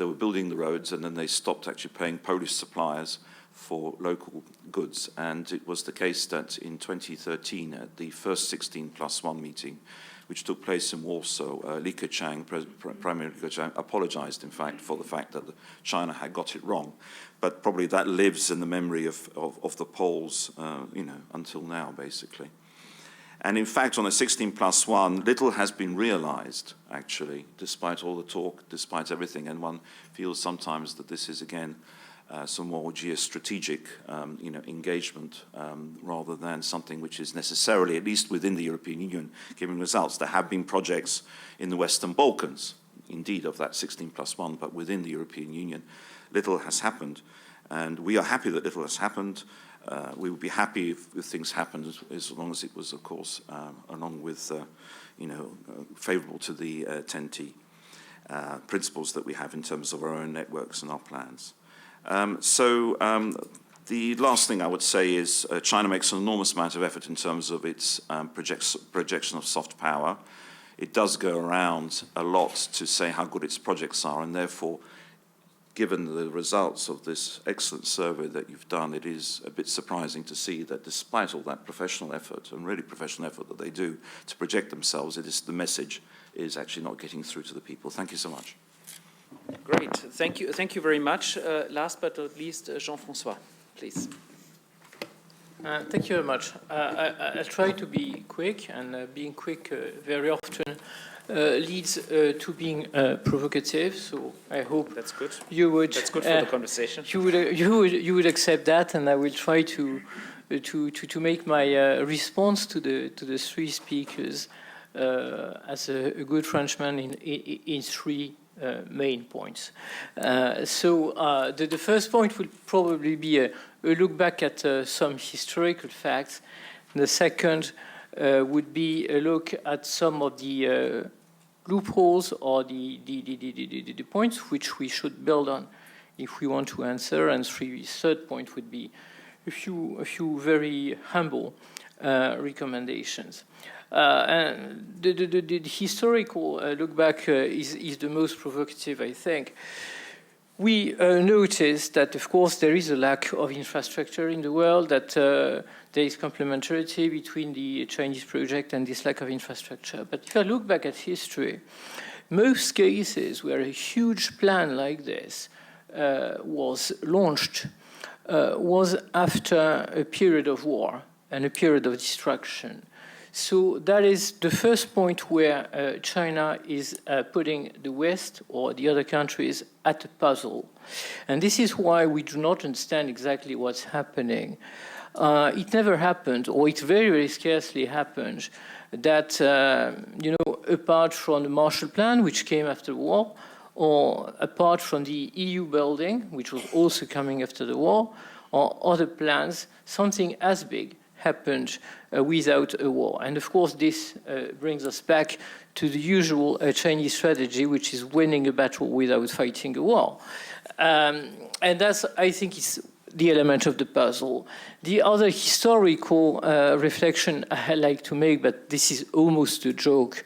were building the roads, and then they stopped actually paying Polish suppliers for local goods. And it was the case that in 2013, at the first 16+1 meeting, which took place in Warsaw, Li Keqiang, Prime Minister Li Keqiang, apologized, in fact, for the fact that China had got it wrong. But probably that lives in the memory of the Poles, until now, basically. And in fact, on a 16+1, little has been realized, actually, despite all the talk, despite everything. And one feels sometimes that this is, again, some more geostrategic, engagement, rather than something which is necessarily, at least within the European Union, giving results. There have been projects in the Western Balkans, indeed, of that 16+1, but within the European Union, little has happened. And we are happy that little has happened. We would be happy if things happened as long as it was, of course, along with, favorable to the TEN-T principles that we have in terms of our own networks and our plans. The last thing I would say is China makes an enormous amount of effort in terms of its projection of soft power. It does go around a lot to say how good its projects are, and therefore, given the results of this excellent survey that you've done, it is a bit surprising to see that despite all that professional effort, and really professional effort that they do to project themselves, the message is actually not getting through to the people. Thank you so much. Great. Thank you very much. Last but not least, Jean-Francois, please. Thank you very much. I'll try to be quick, and being quick very often leads to being provocative. So I hope that's good. You would. That's good for the conversation. You would accept that, and I will try to make my response to the three speakers as a good Frenchman in three main points. The first point would probably be a look back at some historical facts. The second would be a look at some of the loopholes or the points which we should build on if we want to answer. And third point would be a few very humble recommendations. And the historical look back is the most provocative, I think. We noticed that, of course, there is a lack of infrastructure in the world, that there is complementarity between the Chinese project and this lack of infrastructure. But if I look back at history, most cases where a huge plan like this was launched was after a period of war and a period of destruction. So that is the first point where China is putting the West or the other countries at a puzzle. And this is why we do not understand exactly what's happening. It never happened, or it very, very scarcely happened, that, apart from the Marshall Plan, which came after the war, or apart from the EU building, which was also coming after the war, or other plans, something as big happened without a war. And of course, this brings us back to the usual Chinese strategy, which is winning a battle without fighting a war. And that's, I think, is the element of the puzzle. The other historical reflection I like to make, but this is almost a joke,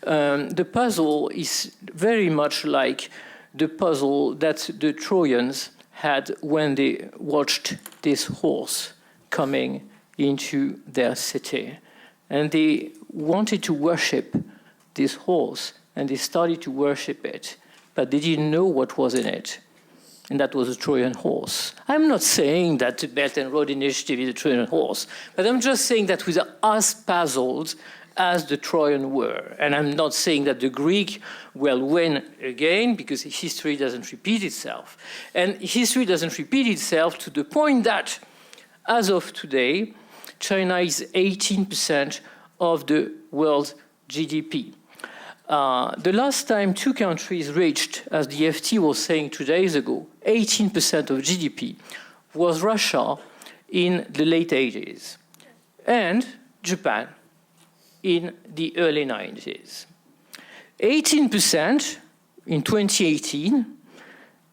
the puzzle is very much like the puzzle that the Trojans had when they watched this horse coming into their city. And they wanted to worship this horse, and they started to worship it, but they didn't know what was in it. And that was a Trojan horse. I'm not saying that the Belt and Road Initiative is a Trojan horse, but I'm just saying that we are as puzzled as the Trojan were. And I'm not saying that the Greek will win again, because history doesn't repeat itself. And history doesn't repeat itself to the point that, as of today, China is 18% of the world's GDP. The last time two countries reached, as the FT was saying 2 days ago, 18% of GDP was Russia in the late 80s and Japan in the early 90s. 18% in 2018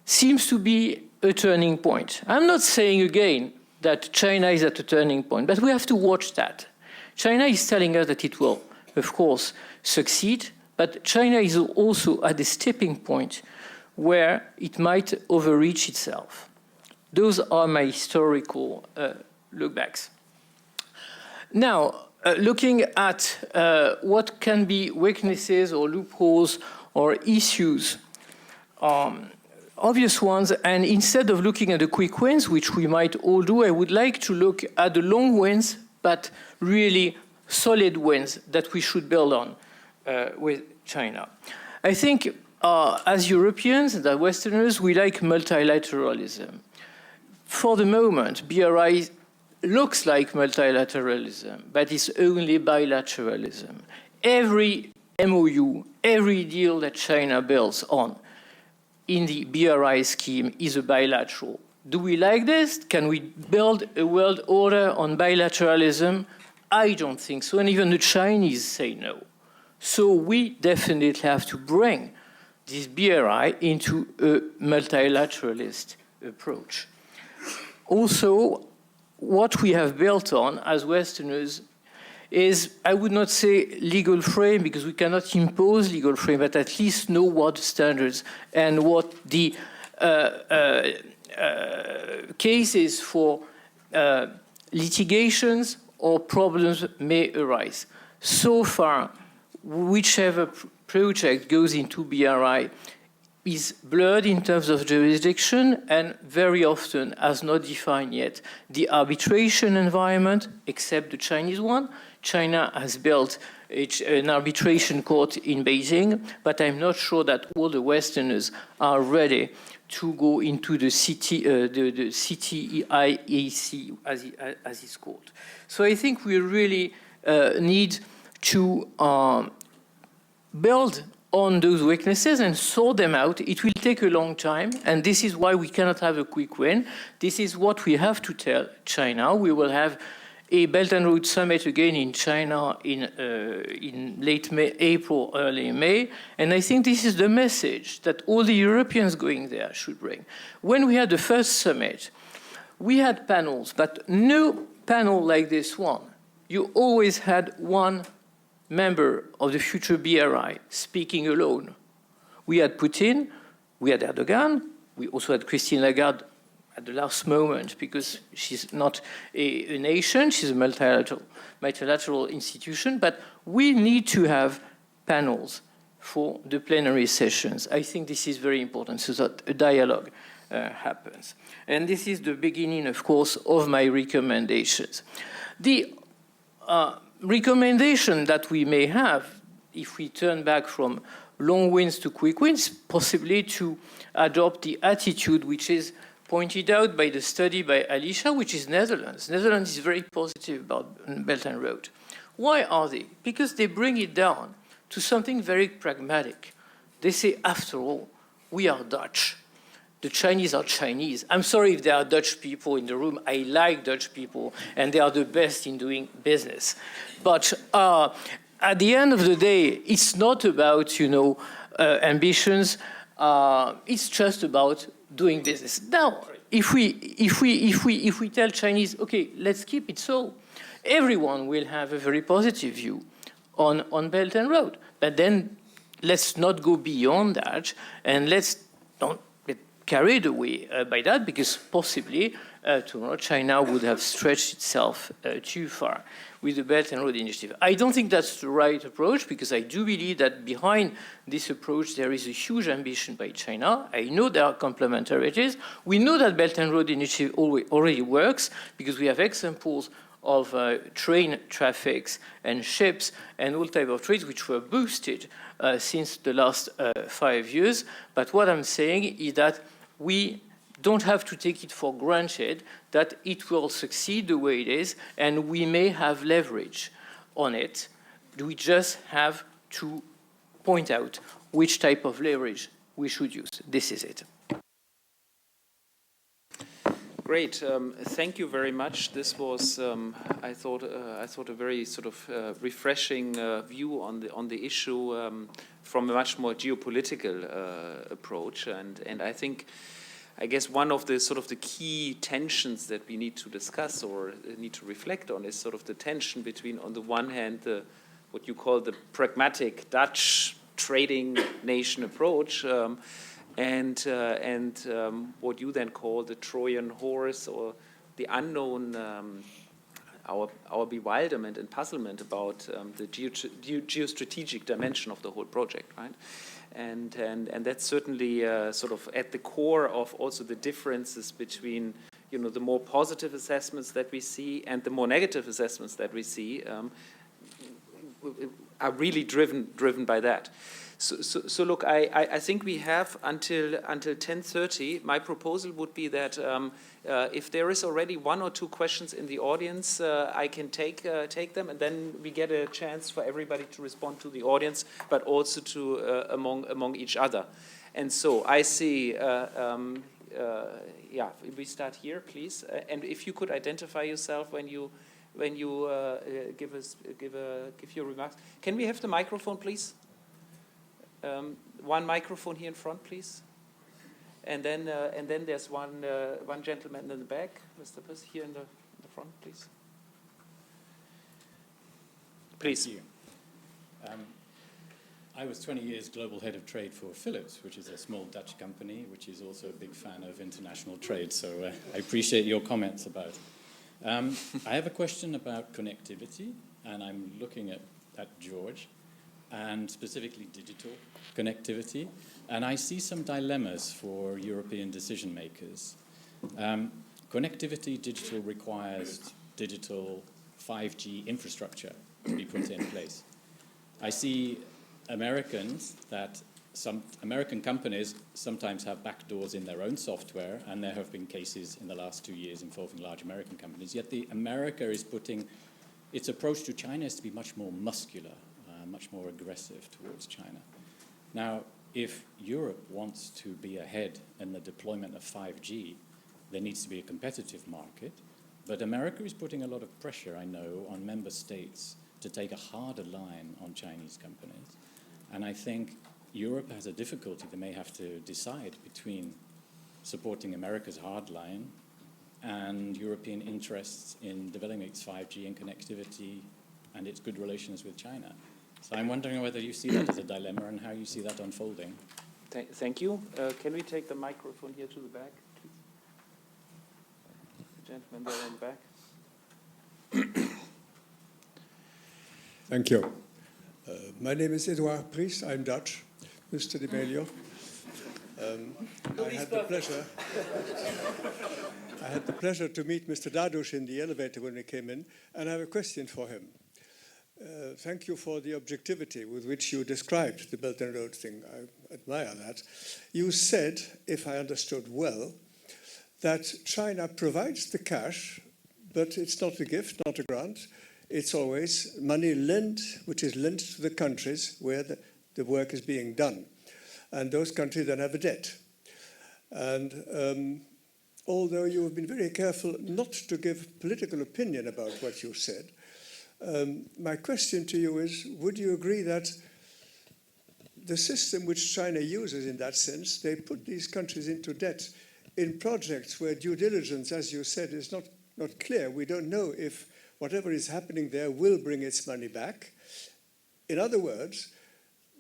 seems to be a turning point. I'm not saying again that China is at a turning point, but we have to watch that. China is telling us that it will, of course, succeed, but China is also at a tipping point where it might overreach itself. Those are my historical lookbacks. Now, looking at what can be weaknesses or loopholes or issues, obvious ones, and instead of looking at the quick wins, which we might all do, I would like to look at the long wins, but really solid wins that we should build on with China. I think as Europeans and as Westerners, we like multilateralism. For the moment, BRI looks like multilateralism, but it's only bilateralism. Every MOU, every deal that China builds on in the BRI scheme is a bilateral. Do we like this? Can we build a world order on bilateralism? I don't think so, and even the Chinese say no. So we definitely have to bring this BRI into a multilateralist approach. Also, what we have built on as Westerners is, I would not say legal frame, because we cannot impose legal frame, but at least know what standards and what the cases for litigations or problems may arise. So far, whichever project goes into BRI is blurred in terms of jurisdiction and very often has not defined yet the arbitration environment, except the Chinese one. China has built an arbitration court in Beijing, but I'm not sure that all the Westerners are ready to go into the CTIAC, as it's called. So I think we really need to build on those weaknesses and sort them out. It will take a long time, and this is why we cannot have a quick win. This is what we have to tell China. We will have a Belt and Road Summit again in China in late May, April, early May, and I think this is the message that all the Europeans going there should bring. When we had the first summit, we had panels, but no panel like this one. You always had one member of the future BRI speaking alone. We had Putin, we had Erdogan, we also had Christine Lagarde at the last moment because she's not a nation, she's a multilateral institution, but we need to have panels for the plenary sessions. I think this is very important so that a dialogue happens. And this is the beginning, of course, of my recommendations. The recommendation that we may have, if we turn back from long wins to quick wins, possibly to adopt the attitude which is pointed out by the study by Alicia, which is Netherlands. Netherlands is very positive about Belt and Road. Why are they? Because they bring it down to something very pragmatic. They say, after all, we are Dutch. The Chinese are Chinese. I'm sorry if there are Dutch people in the room. I like Dutch people, and they are the best in doing business. But at the end of the day, it's not about, ambitions. It's just about doing business. Now, if we tell Chinese, okay, let's keep it so, everyone will have a very positive view on Belt and Road. But then let's not go beyond that, and let's don't get carried away by that, because possibly tomorrow China would have stretched itself too far with the Belt and Road Initiative. I don't think that's the right approach, because I do believe that behind this approach there is a huge ambition by China. I know there are complementarities. We know that Belt and Road Initiative already works, because we have examples of train traffics and ships and all types of trades which were boosted since the last 5 years. But what I'm saying is that we don't have to take it for granted that it will succeed the way it is, and we may have leverage on it. We just have to point out which type of leverage we should use. This is it. Great, thank you very much. This was, I thought, a very sort of refreshing view on the issue from a much more geopolitical approach, and I guess one of the sort of the key tensions that we need to discuss or need to reflect on is sort of the tension between, on the one hand, what you call the pragmatic Dutch trading nation approach, and what you then call the Trojan horse, or the unknown, our bewilderment and puzzlement about the geostrategic dimension of the whole project, right? And that's certainly sort of at the core of also the differences between, the more positive assessments that we see and the more negative assessments that we see are really driven by that. So look, I think we have until 10:30. My proposal would be that if there is already one or two questions in the audience, I can take them, and then we get a chance for everybody to respond to the audience, but also to among each other. And so I see. We start here, please. And if you could identify yourself when you give your remarks. Can we have the microphone, please? One microphone here in front, please. And then there's one gentleman in the back, Mr. Piss, here in the front, please. Please. Thank you. I was 20 years global head of trade for Philips, which is a small Dutch company, which is also a big fan of international trade. So I appreciate your comments about it. I have a question about connectivity, and I'm looking at George. and specifically digital connectivity. And I see some dilemmas for European decision makers. Connectivity digital requires digital 5G infrastructure to be put in place. I see some American companies sometimes have backdoors in their own software, and there have been cases in the last 2 years involving large American companies. Yet America is putting its approach to China is to be much more muscular, much more aggressive towards China. Now, if Europe wants to be ahead in the deployment of 5G, there needs to be a competitive market. But America is putting a lot of pressure, I know, on member states to take a harder line on Chinese companies. And I think Europe has a difficulty. They may have to decide between supporting America's hard line and European interests in developing its 5G and connectivity and its good relations with China. So I'm wondering whether you see that as a dilemma and how you see that unfolding. Thank you. Can we take the microphone here to the back, please? The gentleman there in the back. Thank you. My name is Edouard Priest. I'm Dutch. Mr. Di Melio. I had the pleasure to meet Mr. Dadush in the elevator when we came in, and I have a question for him. Thank you for the objectivity with which you described the Belt and Road thing. I admire that. You said, if I understood well, that China provides the cash, but it's not a gift, not a grant. It's always money lent, which is lent to the countries where the work is being done. And those countries then have a debt. And although you have been very careful not to give political opinion about what you said, my question to you is, would you agree that the system which China uses in that sense, they put these countries into debt in projects where due diligence, as you said, is not clear. We don't know if whatever is happening there will bring its money back. In other words,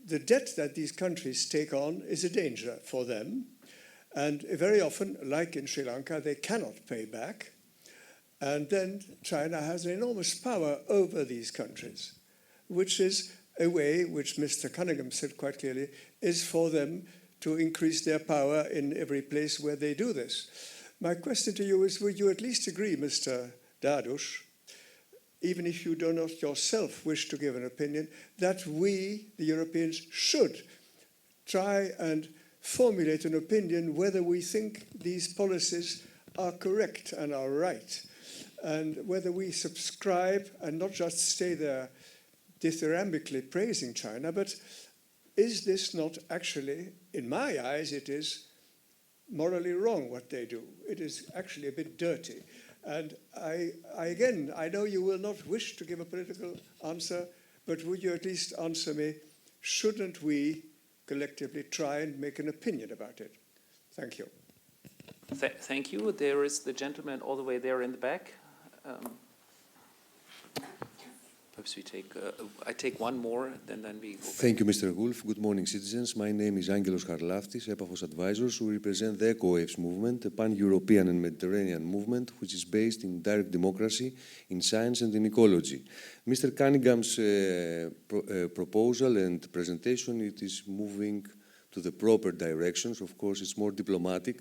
the debt that these countries take on is a danger for them. And very often, like in Sri Lanka, they cannot pay back. And then China has an enormous power over these countries, which is a way, which Mr. Cunningham said quite clearly, is for them to increase their power in every place where they do this. My question to you is, would you at least agree, Mr. Dadush, even if you do not yourself wish to give an opinion, that we, the Europeans, should try and formulate an opinion whether we think these policies are correct and are right, and whether we subscribe and not just stay there dithyrambically praising China, but is this not actually, in my eyes, it is morally wrong what they do. It is actually a bit dirty. And I know you will not wish to give a political answer, but would you at least answer me, shouldn't we collectively try and make an opinion about it? Thank you. Thank you. There is the gentleman all the way there in the back. Perhaps we take, I take one more, then we go back. Thank you, Mr. Wolf. Good morning, citizens. My name is Angelos Harlaftis, Epafos Advisors, who represent the EcoWaves movement, a pan-European and Mediterranean movement which is based in direct democracy, in science and in ecology. Mr. Cunningham's proposal and presentation, it is moving to the proper directions. Of course, it's more diplomatic.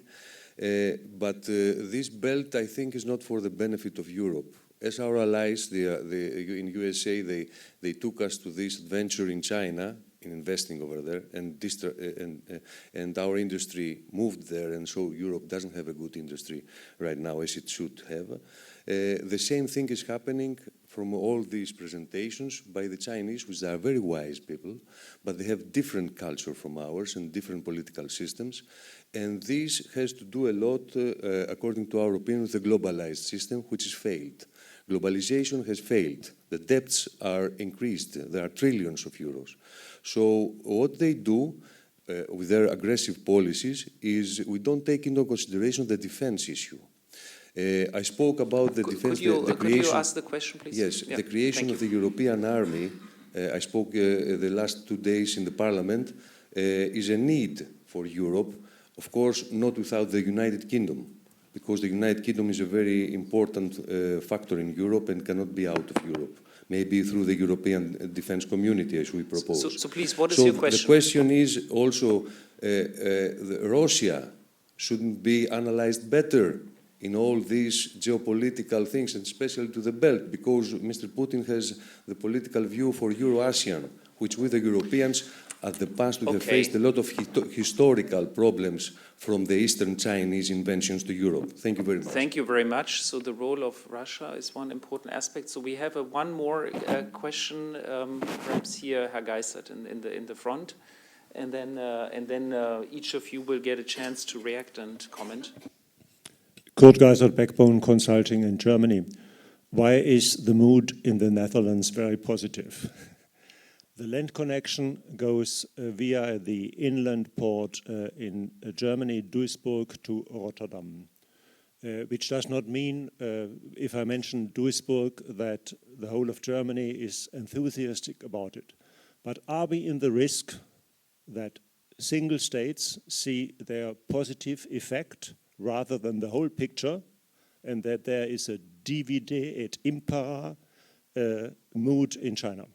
But this belt, I think, is not for the benefit of Europe. As our allies in USA, they took us to this adventure in China, in investing over there, and our industry moved there, and so Europe doesn't have a good industry right now as it should have. The same thing is happening from all these presentations by the Chinese, which are very wise people, but they have different culture from ours and different political systems. And this has to do a lot, according to our opinion, with the globalized system, which has failed. Globalization has failed. The debts are increased. There are trillions of euros. So what they do with their aggressive policies is we don't take into consideration the defense issue. I spoke about the defense. Could you ask the question, please? Yes, yeah. The creation of the European army, I spoke the last 2 days in the Parliament, is a need for Europe. Of course, not without the United Kingdom, because the United Kingdom is a very important factor in Europe and cannot be out of Europe. maybe through the European defense community, as we propose. So please, what is your question? The question is also, Russia shouldn't be analyzed better in all these geopolitical things, and especially to the belt, because Mr. Putin has the political view for Euro-ASEAN, which with the Europeans at the past we have faced a lot of historical problems from the Eastern Chinese inventions to Europe. Thank you very much. Thank you very much. So the role of Russia is one important aspect. So we have one more question, perhaps here, Herr Geisert, in the front, and then each of you will get a chance to react and comment. Kurt Geisert, Backbone Consulting in Germany. Why is the mood in the Netherlands very positive? The land connection goes via the inland port in Germany, Duisburg, to Rotterdam, which does not mean, if I mention Duisburg, that the whole of Germany is enthusiastic about it. But are we in the risk that single states see their positive effect rather than the whole picture, and that there is a divide et impera mood in China?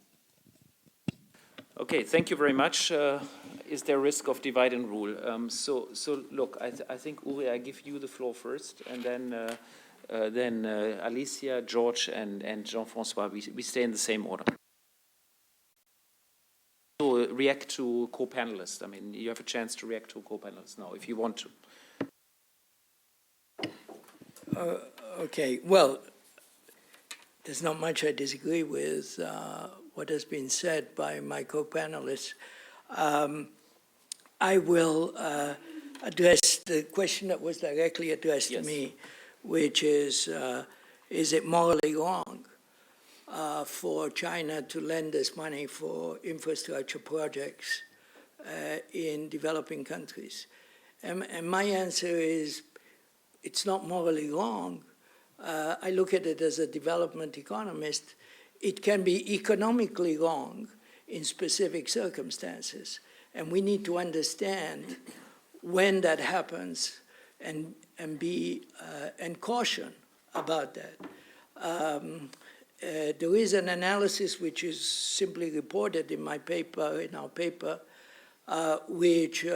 Okay, thank you very much. Is there risk of divide and rule? So look, I think, Uri, I give you the floor first, and then Alicia, George, and Jean-Francois, we stay in the same order. So react to co-panelists. I mean, you have a chance to react to co-panelists now, if you want to. Okay, well, there's not much I disagree with what has been said by my co-panelists. I will address the question that was directly addressed to me, which is it morally wrong for China to lend us money for infrastructure projects in developing countries? And my answer is, it's not morally wrong. I look at it as a development economist. It can be economically wrong in specific circumstances. And we need to understand when that happens and caution about that. There is an analysis which is simply reported in my paper, in our paper, which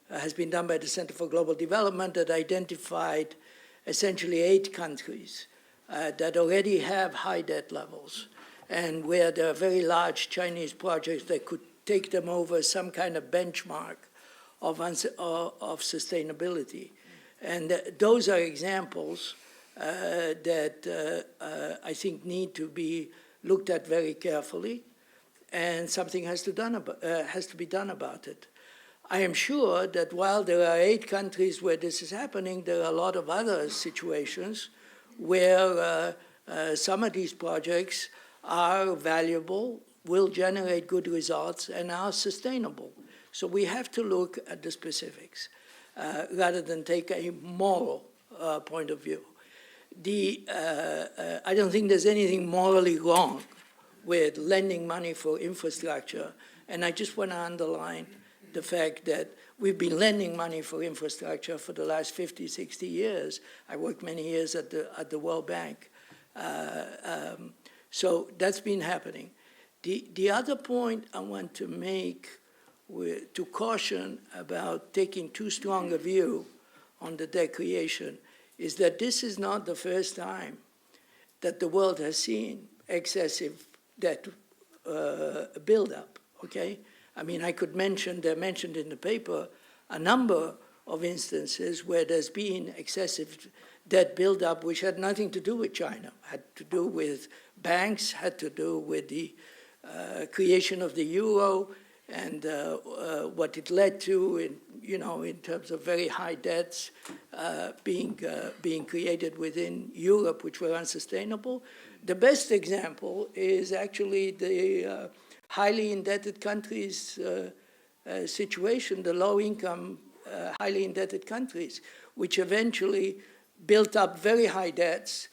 has been done by the Center for Global Development, that identified essentially 8 countries that already have high debt levels, and where there are very large Chinese projects that could take them over some kind of benchmark of sustainability. And those are examples that I think need to be looked at very carefully, and something has to be done about it. I am sure that while there are 8 countries where this is happening, there are a lot of other situations where some of these projects are valuable, will generate good results, and are sustainable. So we have to look at the specifics rather than take a moral point of view. I don't think there's anything morally wrong with lending money for infrastructure, and I just want to underline the fact that we've been lending money for infrastructure for the last 50, 60 years. I worked many years at the World Bank. So that's been happening. The other point I want to make, to caution about taking too strong a view on the debt creation, is that this is not the first time that the world has seen excessive debt buildup, okay? I mean, I could mention, they're mentioned in the paper, a number of instances where there's been excessive debt buildup which had nothing to do with China, had to do with banks, had to do with the creation of the euro and what it led to in terms of very high debts being created within Europe, which were unsustainable. The best example is actually the highly indebted countries situation, the low-income, highly indebted countries, which eventually built up very high debts,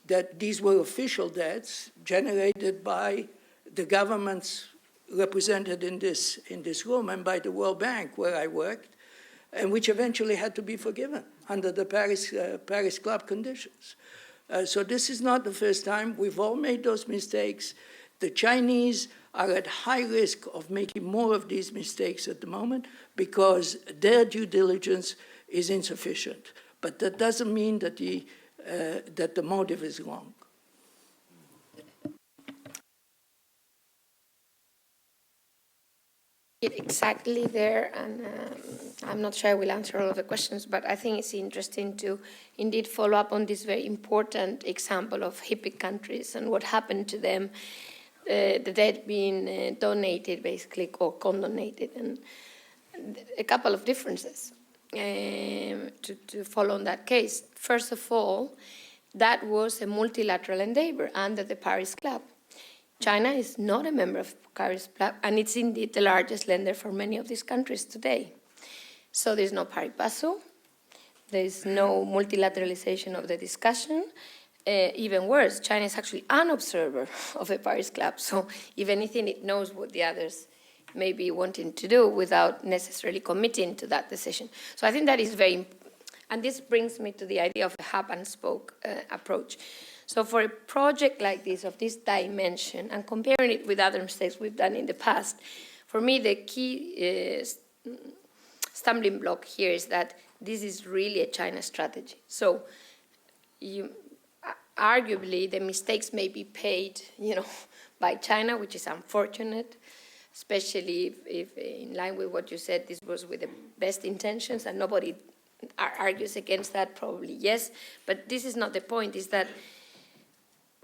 that these were official debts generated by the governments represented in this room and by the World Bank, where I worked, and which eventually had to be forgiven under the Paris Club conditions. So this is not the first time. We've all made those mistakes. The Chinese are at high risk of making more of these mistakes at the moment because their due diligence is insufficient. But that doesn't mean that the motive is wrong. Exactly there, and I'm not sure I will answer all of the questions, but I think it's interesting to indeed follow up on this very important example of hippie countries and what happened to them, the debt being donated basically or condonated, and a couple of differences to follow on that case. First of all, that was a multilateral endeavor under the Paris Club. China is not a member of Paris Club, and it's indeed the largest lender for many of these countries today. So there's no pari passu, there's no multilateralization of the discussion. Even worse, China is actually an observer of the Paris Club, so if anything, it knows what the others may be wanting to do without necessarily committing to that decision. So I think that is very, and this brings me to the idea of a hub and spoke approach. So for a project like this, of this dimension, and comparing it with other mistakes we've done in the past, for me the key stumbling block here is that this is really a China strategy. So arguably the mistakes may be paid, by China, which is unfortunate, especially if in line with what you said, this was with the best intentions, and nobody argues against that, probably yes. But this is not the point, is that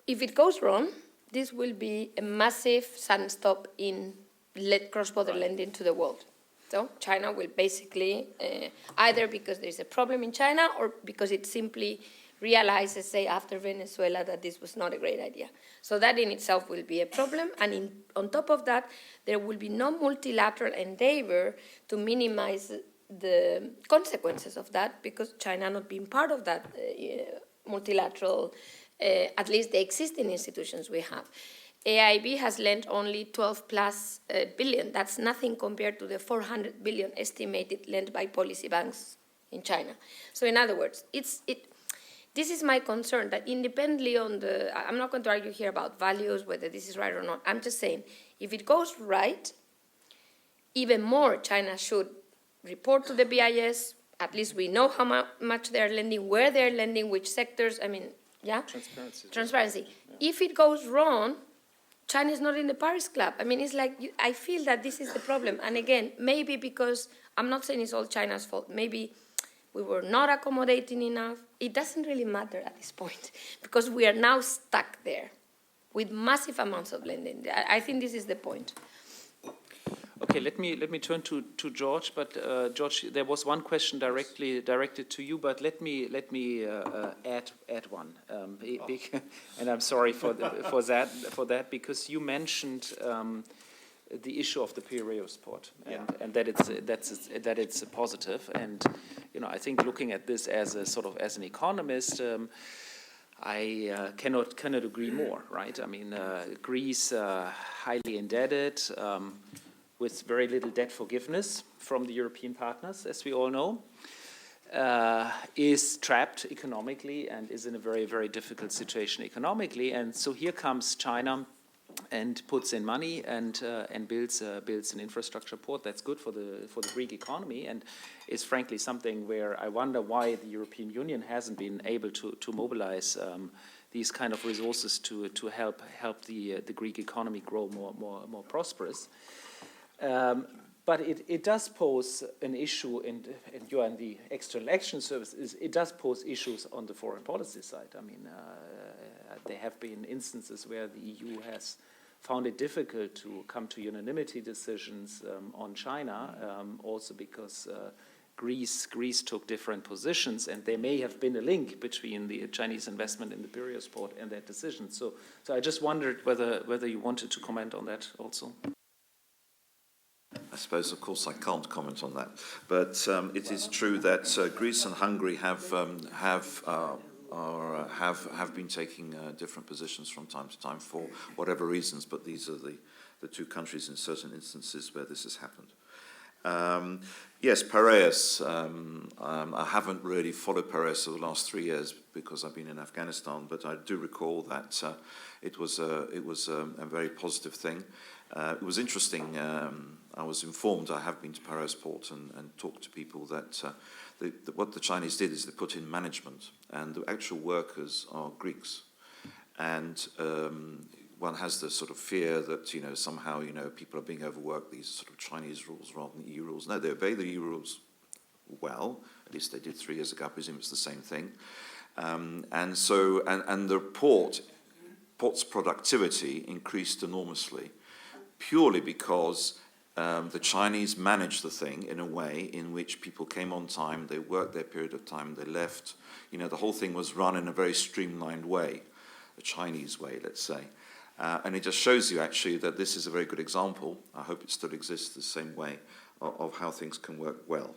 if it goes wrong, this will be a massive sudden stop in cross-border lending to the world. So China will basically, either because there's a problem in China or because it simply realizes, say, after Venezuela, that this was not a great idea. So that in itself will be a problem. And on top of that, there will be no multilateral endeavor to minimize the consequences of that, because China not being part of that multilateral, at least the existing institutions we have. AIB has lent only 12 plus billion. That's nothing compared to the 400 billion estimated lent by policy banks in China. So in other words, this is my concern, that independently on I'm not going to argue here about values, whether this is right or not. I'm just saying, if it goes right, even more China should report to the BIS. At least we know how much they're lending, where they're lending, which sectors. I mean, yeah? Transparency. Yeah. If it goes wrong, China is not in the Paris Club. I mean, it's like, I feel that this is the problem. And again, maybe because, I'm not saying it's all China's fault, maybe we were not accommodating enough. It doesn't really matter at this point, because we are now stuck there with massive amounts of lending. I think this is the point. Okay, let me turn to George. But George, there was one question directed to you. But let me add one. And I'm sorry for that, because you mentioned the issue of the Piraeus support, and that it's a positive. And I think looking at this as an economist, I cannot agree more. Right? I mean, Greece, highly indebted, with very little debt forgiveness from the European partners, as we all know, is trapped economically and is in a very, very difficult situation economically. And so here comes China and puts in money and builds an infrastructure port that's good for the Greek economy, and is frankly something where I wonder why the European Union hasn't been able to mobilize these kind of resources to help the Greek economy grow more prosperous. But it does pose an issue, and you are in the External Action Service, it does pose issues on the foreign policy side. I mean, there have been instances where the EU has found it difficult to come to unanimity decisions on China, also because Greece took different positions, and there may have been a link between the Chinese investment in the Piraeus port and that decision. So I just wondered whether you wanted to comment on that also. I suppose, of course, I can't comment on that, but it is true that Greece and Hungary have been taking different positions from time to time for whatever reasons. But these are the two countries in certain instances where this has happened. Yes, Piraeus. I haven't really followed Piraeus over the last 3 years because I've been in Afghanistan, but I do recall that it was a very positive thing. It was interesting. I was informed. I have been to Piraeus port and talked to people that what the Chinese did is they put in management, and the actual workers are Greeks, and one has the sort of fear that somehow people are being overworked. These are sort of Chinese rules rather than EU rules. No, they obey the EU rules well. At least they did 3 years ago. I presume it's the same thing. And the port's productivity increased enormously, purely because the Chinese managed the thing in a way in which people came on time, they worked their period of time, they left. The whole thing was run in a very streamlined way, a Chinese way, let's say. And it just shows you actually that this is a very good example. I hope it still exists the same way of how things can work well.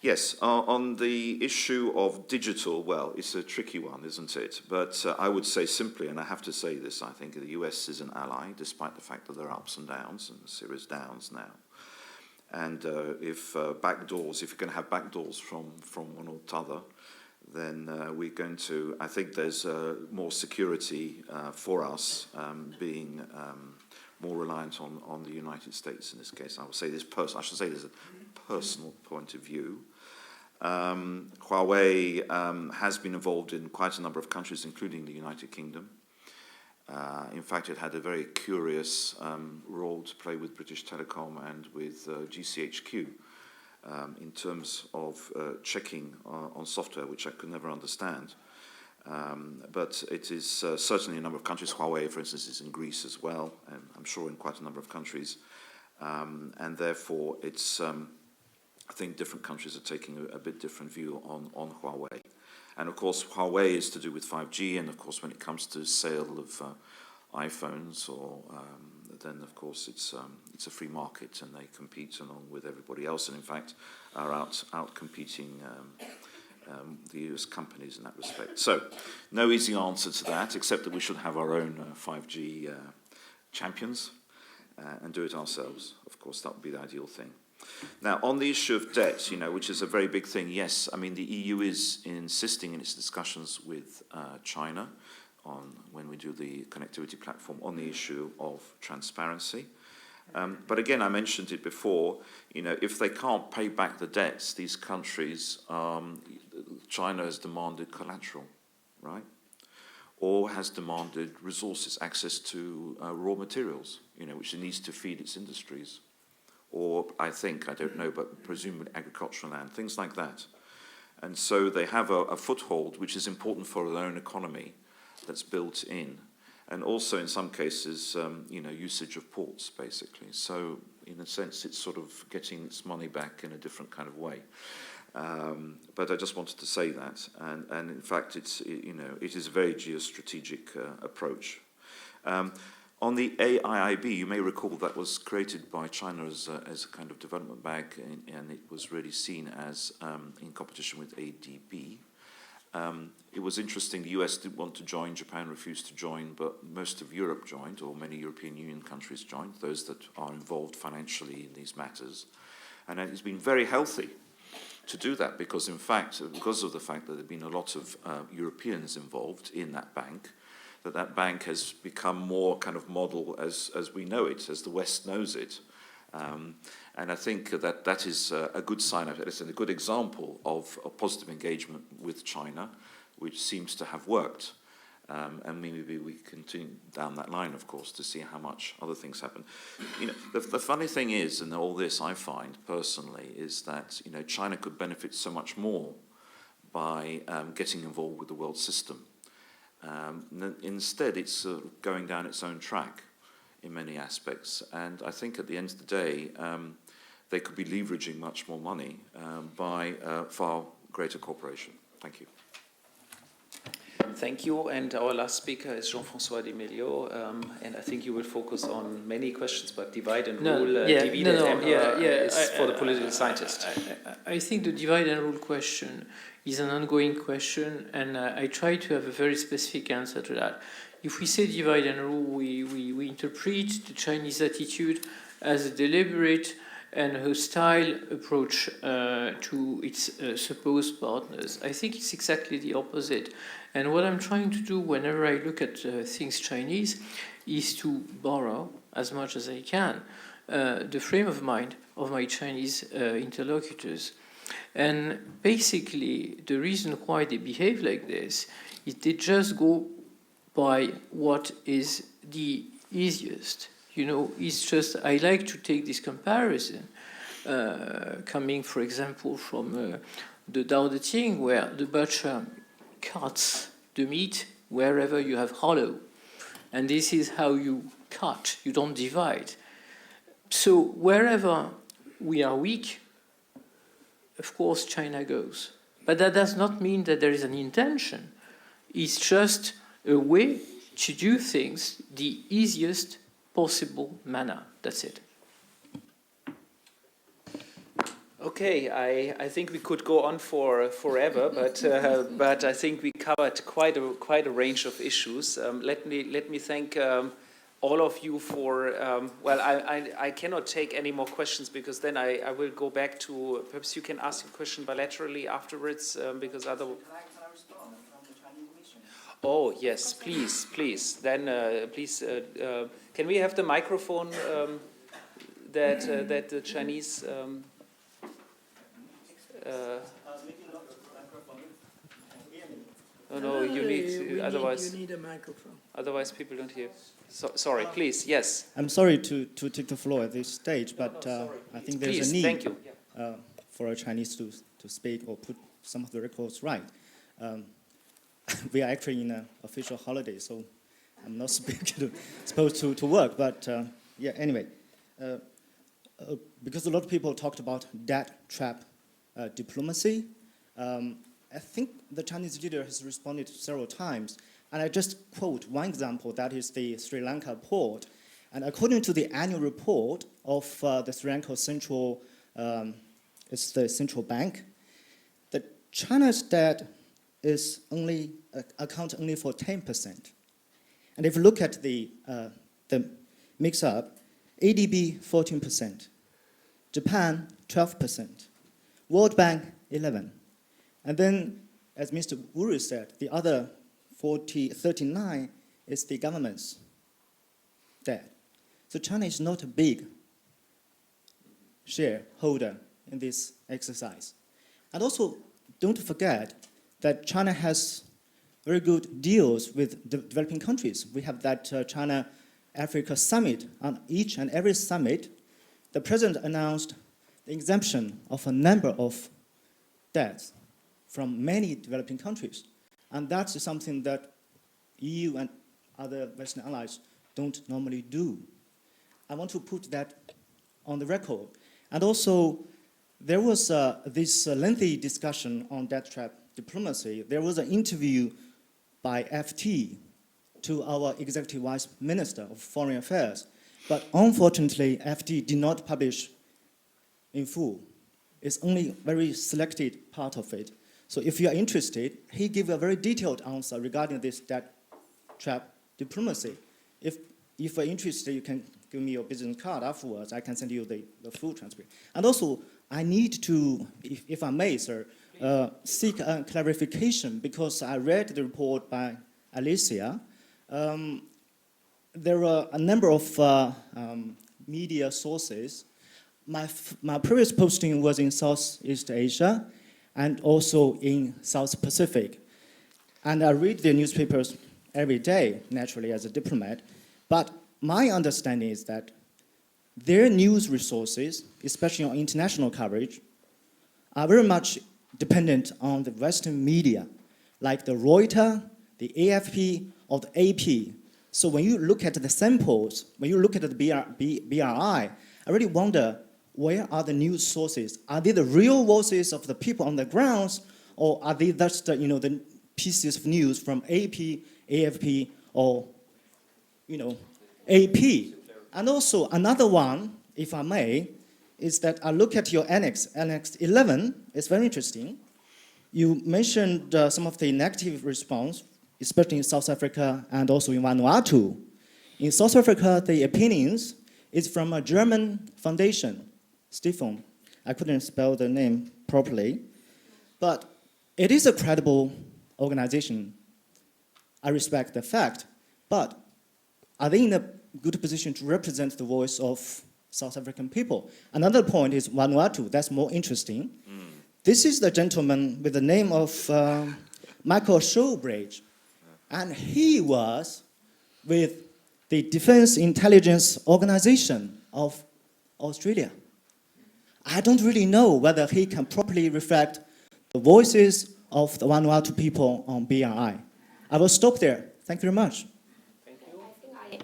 Yes, on the issue of digital, well, it's a tricky one, isn't it? But I would say simply, and I have to say this, I think the US is an ally, despite the fact that there are ups and downs and serious downs now. And if you're going to have backdoors from one or the other, then we're going to, I think there's more security for us being more reliant on the United States in this case. I should say there's a personal point of view. Huawei has been involved in quite a number of countries, including the United Kingdom. In fact, it had a very curious role to play with British Telecom and with GCHQ. In terms of checking on software, which I could never understand. But it is certainly a number of countries. Huawei, for instance, is in Greece as well, and I'm sure in quite a number of countries. And therefore, it's, I think different countries are taking a bit different view on Huawei. And of course, Huawei is to do with 5G, and of course, when it comes to sale of iPhones then of course it's a free market and they compete along with everybody else, and in fact are out competing the US companies in that respect. So no easy answer to that, except that we should have our own 5G champions and do it ourselves. Of course, that would be the ideal thing. Now, on the issue of debt, which is a very big thing, yes, I mean, the EU is insisting in its discussions with China on when we do the connectivity platform on the issue of transparency. But again, I mentioned it before, if they can't pay back the debts, these countries, China has demanded collateral, right? Or has demanded resources, access to raw materials, which it needs to feed its industries. Or I don't know, but presumably agricultural land, things like that. And so they have a foothold which is important for their own economy that's built in. And also in some cases, usage of ports, basically. So in a sense, it's sort of getting its money back in a different kind of way. But I just wanted to say that. And in fact, it is a very geostrategic approach. On the AIIB, you may recall that was created by China as a kind of development bank, and it was really seen as in competition with ADB. It was interesting, the US didn't want to join, Japan refused to join, but most of Europe joined, or many European Union countries joined, those that are involved financially in these matters. And it's been very healthy to do that, because in fact, because of the fact that there have been a lot of Europeans involved in that bank, that bank has become more kind of model as we know it, as the West knows it. And I think that is a good sign of it. It's a good example of a positive engagement with China, which seems to have worked. And maybe we continue down that line, of course, to see how much other things happen. The funny thing is, in all this, I find personally, is that China could benefit so much more by getting involved with the world system. Instead, it's going down its own track in many aspects, and I think at the end of the day, they could be leveraging much more money by far greater cooperation. Thank you. Thank you, and our last speaker is Jean-Francois Demilio, and I think you will focus on many questions, but divide and rule, is for the political scientist. I think the divide and rule question is an ongoing question, and I try to have a very specific answer to that. If we say divide and rule, we interpret the Chinese attitude as a deliberate and hostile approach to its supposed partners. I think it's exactly the opposite. And what I'm trying to do whenever I look at things Chinese is to borrow, as much as I can, the frame of mind of my Chinese interlocutors. And basically, the reason why they behave like this is they just go by what is the easiest. You know, it's just, I like to take this comparison, coming, for example, from the Dao De Jing, where the butcher cuts the meat wherever you have hollow. And this is how you cut, you don't divide. So wherever we are weak, of course, China goes. But that does not mean that there is an intention. It's just a way to do things the easiest possible manner. That's it. Okay, I think we could go on for forever, but I think we covered quite a range of issues. Let me thank all of you for. Well, I cannot take any more questions because then I will go back to. Perhaps you can ask a question bilaterally afterwards because otherwise. Oh yes, please. Then please, can we have the microphone that the Chinese? No, you need. Otherwise, you need a microphone. Otherwise, people don't hear. So, sorry, please. Yes. I'm sorry to take the floor at this stage, but I think there's Please, a need thank you. For a Chinese to speak or put some of the records right. We are actually in an official holiday, so I'm not supposed to work. But yeah, anyway, because a lot of people talked about debt trap diplomacy, I think the Chinese leader has responded several times. And I just quote one example, that is the Sri Lanka port. And according to the annual report of the Sri Lanka Central, it's the central bank, that China's debt is only account only for 10%. And if you look at the mix-up, ADB 14%, Japan 12%, World Bank 11%. And then, as Mr. Wu said, the other 39 is the government's debt. So China is not a big shareholder in this exercise. And also, don't forget that China has very good deals with developing countries. We have that China-Africa summit. On each and every summit, the president announced the exemption of a number of debts from many developing countries. And that's something that EU and other Western allies don't normally do. I want to put that on the record. And also, there was this lengthy discussion on debt trap diplomacy. There was an interview by FT to our Executive Vice Minister of Foreign Affairs. But unfortunately, FT did not publish in full. It's only very selected part of it. So if you are interested, he gave a very detailed answer regarding this debt trap diplomacy. If you're interested, you can give me your business card afterwards. I can send you the full transcript. And also, I need to, if I may, sir, seek a clarification because I read the report by Alicia. There are a number of media sources. My previous posting was in Southeast Asia and also in South Pacific. And I read the newspapers every day, naturally, as a diplomat. But my understanding is that their news resources, especially on international coverage, are very much dependent on the Western media, like the Reuters, the AFP, or the AP. So when you look at the samples, when you look at the BRI, I really wonder, where are the news sources? Are they the real voices of the people on the grounds, or are they just the pieces of news from AP, AFP, or AP? And also another one, if I may, is that I look at your Annex 11. It's very interesting. You mentioned some of the negative response, especially in South Africa and also in Vanuatu. In South Africa, the opinions is from a German foundation, Stephen. I couldn't spell the name properly. But it is a credible organization. I respect the fact. But are they in a good position to represent the voice of South African people? Another point is Vanuatu. That's more interesting. This is the gentleman with the name of Michael Showbridge. And he was with the Defense Intelligence Organization of Australia. I don't really know whether he can properly reflect the voices of the Vanuatu people on BRI. I will stop there. Thank you very much.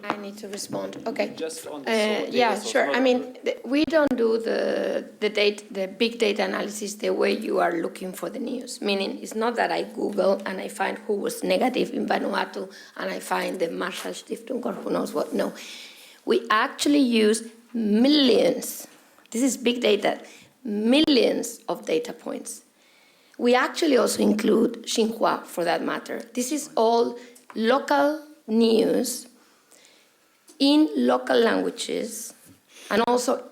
I need to respond. Okay. Just on yeah, sure. I mean, we don't do the big data analysis the way you are looking for the news. Meaning, it's not that I Google and I find who was negative in Vanuatu and I find the Marshall Stiftung or who knows what. No. We actually use millions. This is big data. Millions of data points. We actually also include Xinhua, for that matter. This is all local news in local languages and also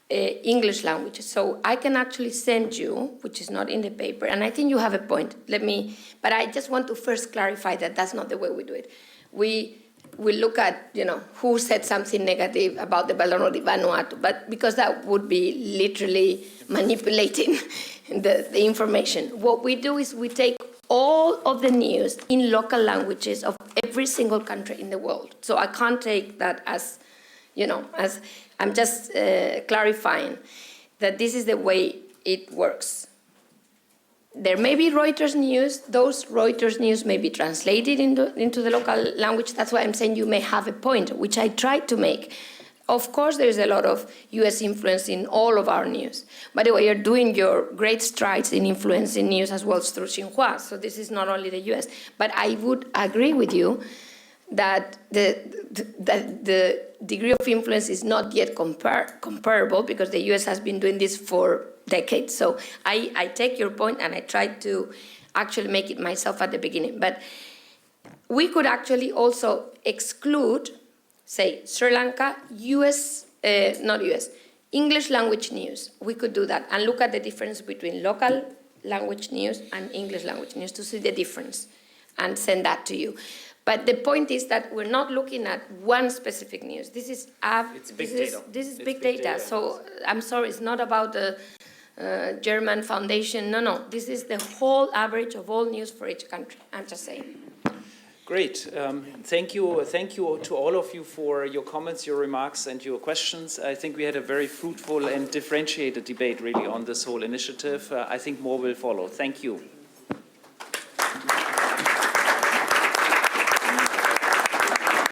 English languages. So I can actually send you, which is not in the paper, and I think you have a point. But I just want to first clarify that that's not the way we do it. We look at, who said something negative about the Belt and Road in Vanuatu, but because that would be literally manipulating the information. What we do is we take all of the news in local languages of every single country in the world. So I can't take that as I'm just clarifying that this is the way it works. There may be Reuters news. Those Reuters news may be translated into the local language. That's why I'm saying you may have a point, which I tried to make. Of course, there is a lot of U.S. influence in all of our news. By the way, you're doing your great strides in influencing news as well through Xinhua. So this is not only the U.S. But I would agree with you that the degree of influence is not yet comparable because the U.S. has been doing this for decades. So I take your point and I tried to actually make it myself at the beginning. But we could actually also exclude, say, Sri Lanka, English language news. We could do that and look at the difference between local language news and English language news to see the difference and send that to you. But the point is that we're not looking at one specific news. This is big data. So I'm sorry, it's not about the German foundation. No. This is the whole average of all news for each country. I'm just saying. Great. Thank you to all of you for your comments, your remarks, and your questions. I think we had a very fruitful and differentiated debate, really, on this whole initiative. I think more will follow. Thank you.